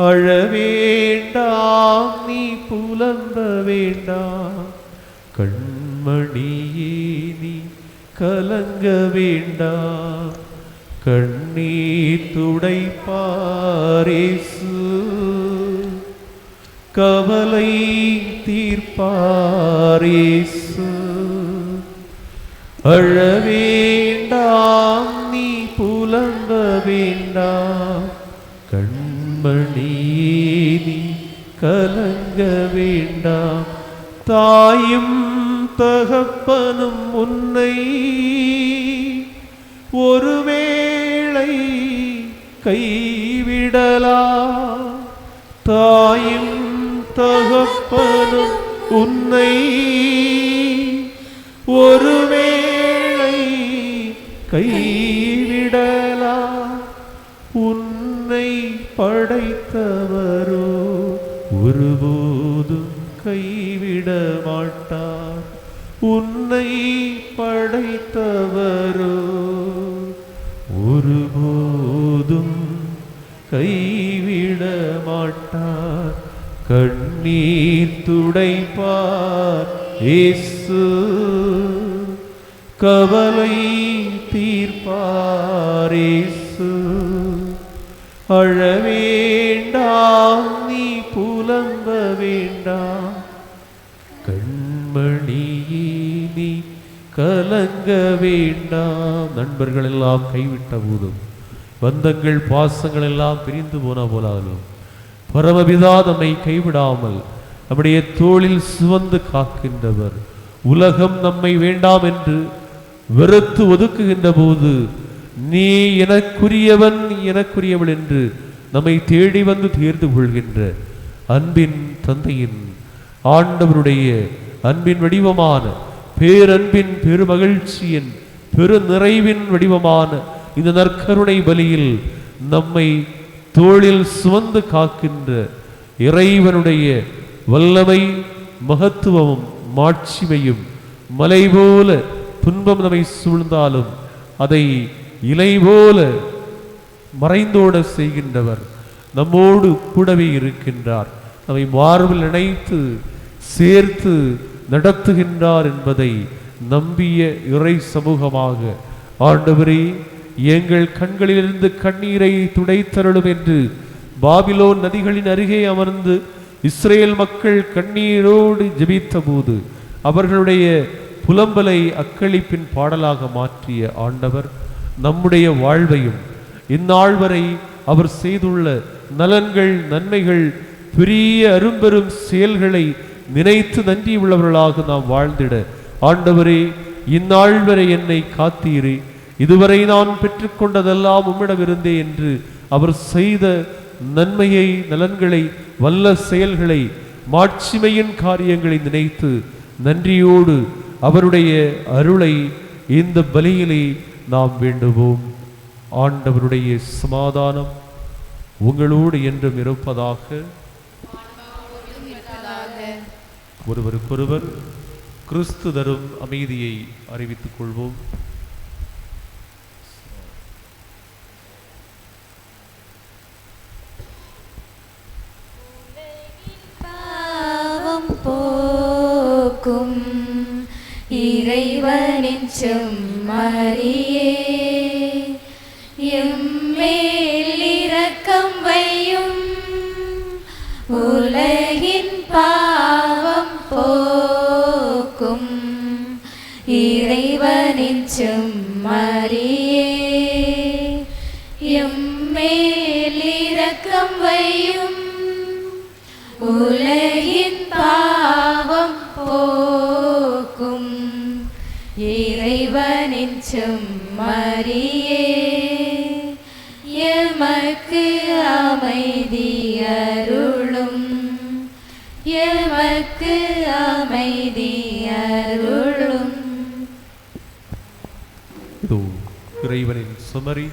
அழ வேண்டாம், நீ புலம்ப வேண்டாம், கண்மணியே நீ கலங்க வேண்டாம். கண்ணீர் துடைப்பார் இயேசு, கவலை தீர்ப்பார் இயேசு. அழ வேண்டாம், நீ புலம்ப வேண்டாம், கண்மணியே நீ கலங்க வேண்டாம். தாயும் தகப்பனும் உன்னை ஒருவேளை கைவிடலாம். தாயும் தகப்பனும் உன்னை ஒருவேளை கைவிடலா, உன்னை படைத்தவரோ ஒருபோதும் கைவிட மாட்டார். உன்னை படைத்தவரோ ஒருபோதும் கைவிட மாட்டார். கண்ணீர் துடைப்பார் இயேசு, கவலை தீர்ப்பார் இயேசு. அழ வேண்டாம், நீ புலம்ப வேண்டாம், கண்மணியே நீ கலங்க வேண்டாம். நண்பர்கள் எல்லாம் கைவிட்ட போதும், பந்தங்கள் பாசங்கள் எல்லாம் பிரிந்து போன போலாலும் பரமபிதா நம்மை கைவிடாமல் நம்முடைய தோளில் சுமந்து காக்கின்றவர். உலகம் நம்மை வேண்டாம் என்று வெறுத்து ஒதுக்குகின்ற போது, நீ எனக்குரியவன் எனக்குரியவள் என்று நம்மை தேடி வந்து தேர்ந்து கொள்கின்ற அன்பின் தந்தையின் ஆண்டவருடைய அன்பின் வடிவமான பேரன்பின் பெருமகிழ்ச்சியின் பெரு நிறைவின் வடிவமான இந்த நற்கருணை பலியில் நம்மை தோளில் சுமந்து காக்கின்ற இறைவனுடைய வல்லமை, மகத்துவமும் மாட்சிமையும் மலை போல துன்பம் நம்மை சூழ்ந்தாலும் அதை இலை போல மறைந்தோட செய்கின்றவர் நம்மோடு கூடவே இருக்கின்றார். நம்மை மார்பில் இணைத்து சேர்த்து நடத்துகின்றார் என்பதை நம்பிய இறை சமூகமாக, ஆண்டவரே எங்கள் கண்களிலிருந்து கண்ணீரை துடைத்தருளும் என்று பாபிலோன் நதிகளின் அருகே அமர்ந்து இஸ்ரேல் மக்கள் கண்ணீரோடு ஜெபித்த போது அவர்களுடைய புலம்பலை அக்களிப்பின் பாடலாக மாற்றிய ஆண்டவர், நம்முடைய வாழ்வையும் இந்நாள் வரை அவர் செய்துள்ள நலன்கள் நன்மைகள் பெரிய அரும்பெரும் செயல்களை நினைத்து நன்றியுள்ளவர்களாக நாம் வாழ்ந்திட, ஆண்டவரே இந்நாள் வரை என்னை காத்தீரே, இதுவரை நான் பெற்றுக்கொண்டதெல்லாம் உம்மிடமிருந்தே என்று அவர் செய்த நன்மையை நலன்களை வல்ல செயல்களை மாட்சிமையின் காரியங்களை நினைத்து நன்றியோடு அவருடைய அருளை இந்த பலியிலே நாம் வேண்டுவோம். ஆண்டவருடைய சமாதானம் உங்களோடு என்றும் இருப்பதாக. ஒருவருக்கொருவர் கிறிஸ்து தரும் அமைதியை அறிவித்துக் கொள்வோம். பாவம் போக்கும் இறைவனின் செம்மறியே, எம்மேல் இரக்கம் வையும். உலகின் பாவம் போக்கும் இறைவனின் செம்மறியே, எம்மேல் இரக்கம் வையும். உலகின் பாவம் போக்கும் இறைவனின் செம்மறியே, எமக்கு அமைதி அருளும். எமக்கு அமைதி அருளும். இதோ இறைவனின் சுமரி,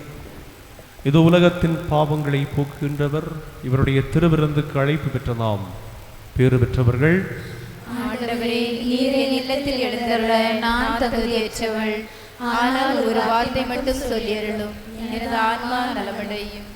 இது உலகத்தின் பாவங்களை போக்குகின்றவர். இவருடைய திருவிருந்துக்கு அழைப்பு பெற்ற நாம் பேறு பெற்றவர்கள். ஆண்டவரே, நீரே இல்லத்தில் எழுந்தருள நான் தகுதியற்றவள். ஆனால் ஒரு வார்த்தை மட்டும் சொல்லியருளும், எனது ஆன்மா நலமடையும்.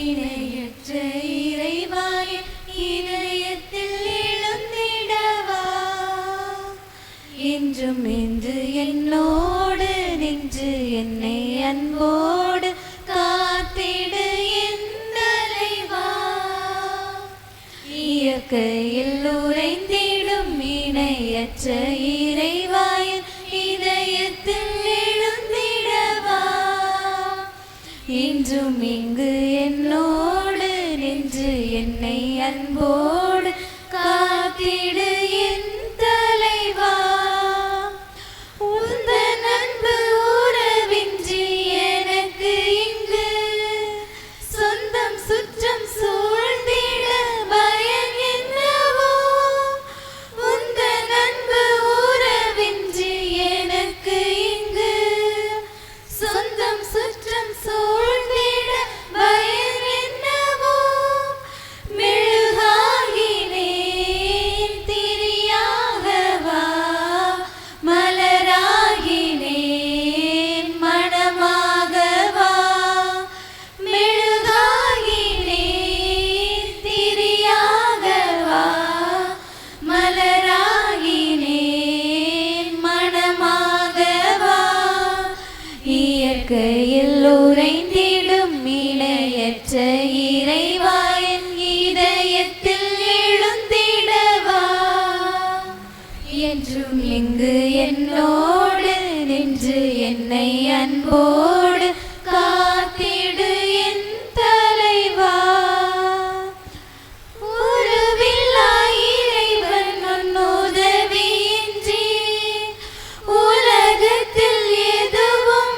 இணையற்ற இறைவாய் இதயத்தில் எழுந்திடவா என்றும் என்று என்னோடு நின்று என்னை அன்போடு காத்திடு என் தலைவா. இயற்கையில் உறைந்திடும் இணையற்ற இறைவாயின் இதயத்தில் எழுந்திடவா இன்றும் இங்கு என்னோடு நின்று என்னை அன்போடு காத்திடு என் தலைவா. உந்தன் அன்பு உறவின்றி எனக்கு இங்கு சொந்தம் சுற்றம் சூழ்ந்திட பயம் என்னவோ. உந்தன் அன்பு உறவின்றி எனக்கு இங்கு சொந்தம் சுற்றம் சூழ்ந்திட பயம் என்னவோ. மெழுகாகினேன் திரியாகவா மலராகினேன் மணமாகவா. மெழுகாகினேன் திரியாகவா மலராகினேன் மணமாகவா. இயற்கையில் உறைந்திடும் இணையற்ற இறைவாயின் இதயத்தில் எழுந்திடவா என்றும் இங்கு என்னோடு நின்று என்னை அன்போடு காத்திடு என் தலைவா. உருவில்லா இறைவன் உன்னுதவியின்றி உலகத்தில் எதுவும்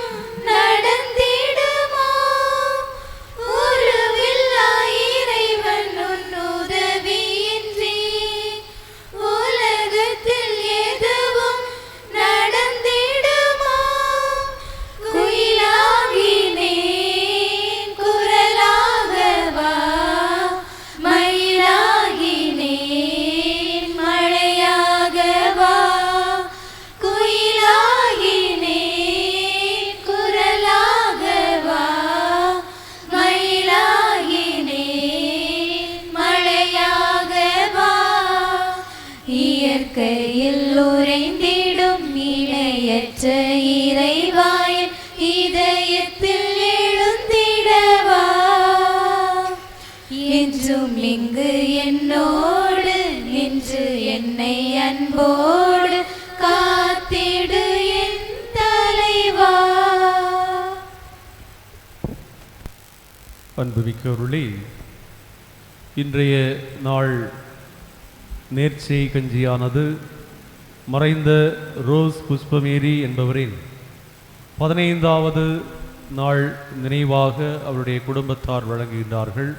நடந்திடுமோ. உருவில்லா இறைவன் உன்னுதவியின்றி உலகத்தில் எதுவும் நடந்திடுமோ. குயிலாகினேன் குரலாகவா மயிலாகினேன் மழையாகவா. குயிலாகினேன் குரலாகவா மயிலாகினேன் மழையாகவா. இயற்கையில் உறைந்திடும் இணையற்ற இறைவாயின் இதயத்தில் எழுந்திடவா என்றும் இங்கு என்னோடு நின்று என்னை அன்போடு காத்திடு என் தலைவா. அன்புமிக்கவர்களே, இன்றைய நாள் நேர்ச்சை கஞ்சியானது மறைந்த ரோஸ் புஷ்பமேரி என்பவரின் 15வது நாள் நினைவாக அவருடைய குடும்பத்தார் வழங்குகின்றார்கள்.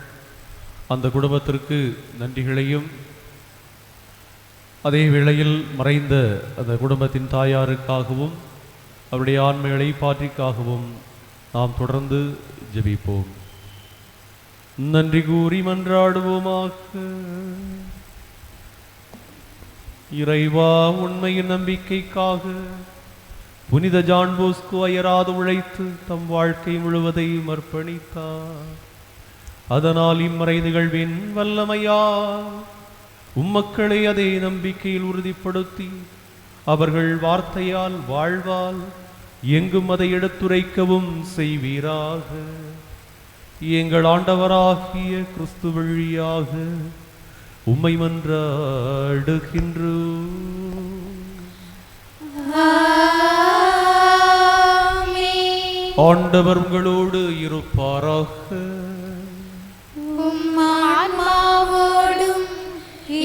அந்த குடும்பத்திற்கு நன்றிகளையும் அதே வேளையில் மறைந்த அந்த குடும்பத்தின் தாயாருக்காகவும் அவருடைய ஆன்மைகளை பாற்றிக்காகவும் நாம் தொடர்ந்து ஜெபிப்போம். நன்றி கூறி மன்றாடுவோமாக. இறைவா, உண்மையின் நம்பிக்கைக்காக புனித ஜான் போஸ்கோ அயராது உழைத்து தம் வாழ்க்கை முழுவதையும் அர்ப்பணித்தார். அதனால் இம்மறை நிகழ்வின் வல்லமையா உம்மக்களை அதே நம்பிக்கையில் உறுதிப்படுத்தி அவர்கள் வார்த்தையால் வாழ்வால் எங்கும் அதை எடுத்துரைக்கவும் செய்வீராக. எங்கள் ஆண்டவராகிய கிறிஸ்து வழியாக உம்மை மன்றாடுகின்றோம். ஆண்டவர் உங்களோடு இருப்பாராக. உம் ஆன்மாவோடும்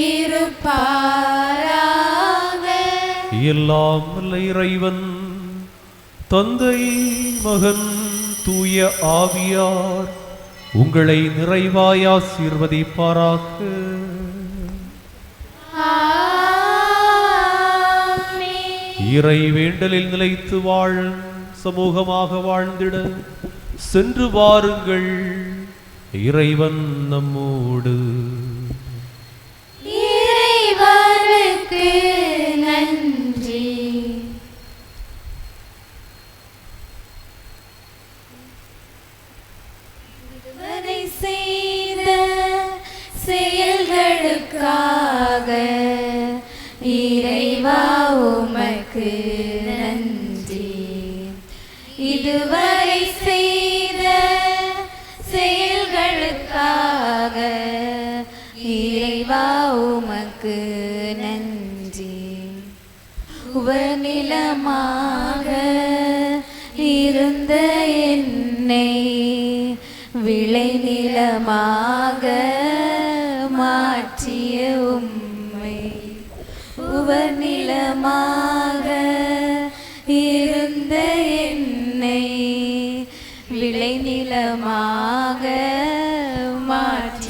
இருப்பாராக. எல்லாம் வல்ல இறைவன் தந்தை, மகன், தூய ஆவியார் உங்களை நிறைவாய் ஆசீர்வதிப்பாராக. இறை வேண்டலில் நிலைத்து வாழ சமூகமாக வாழ்ந்திட சென்று வாருங்கள். இறைவன் நம்மோடு. இறைவனுக்கு நன்றி. இதுவரை உமக்கு நன்றி. இதுவரை செய்த செயல்களுக்காக இறைவா உமக்கு நன்றி. உவநிலமாக இருந்த என்னை விளைநிலமாக மாற்றிய உம்மை, உவநிலமாக இருந்த என்னை விளைநிலமாக மாற்றிய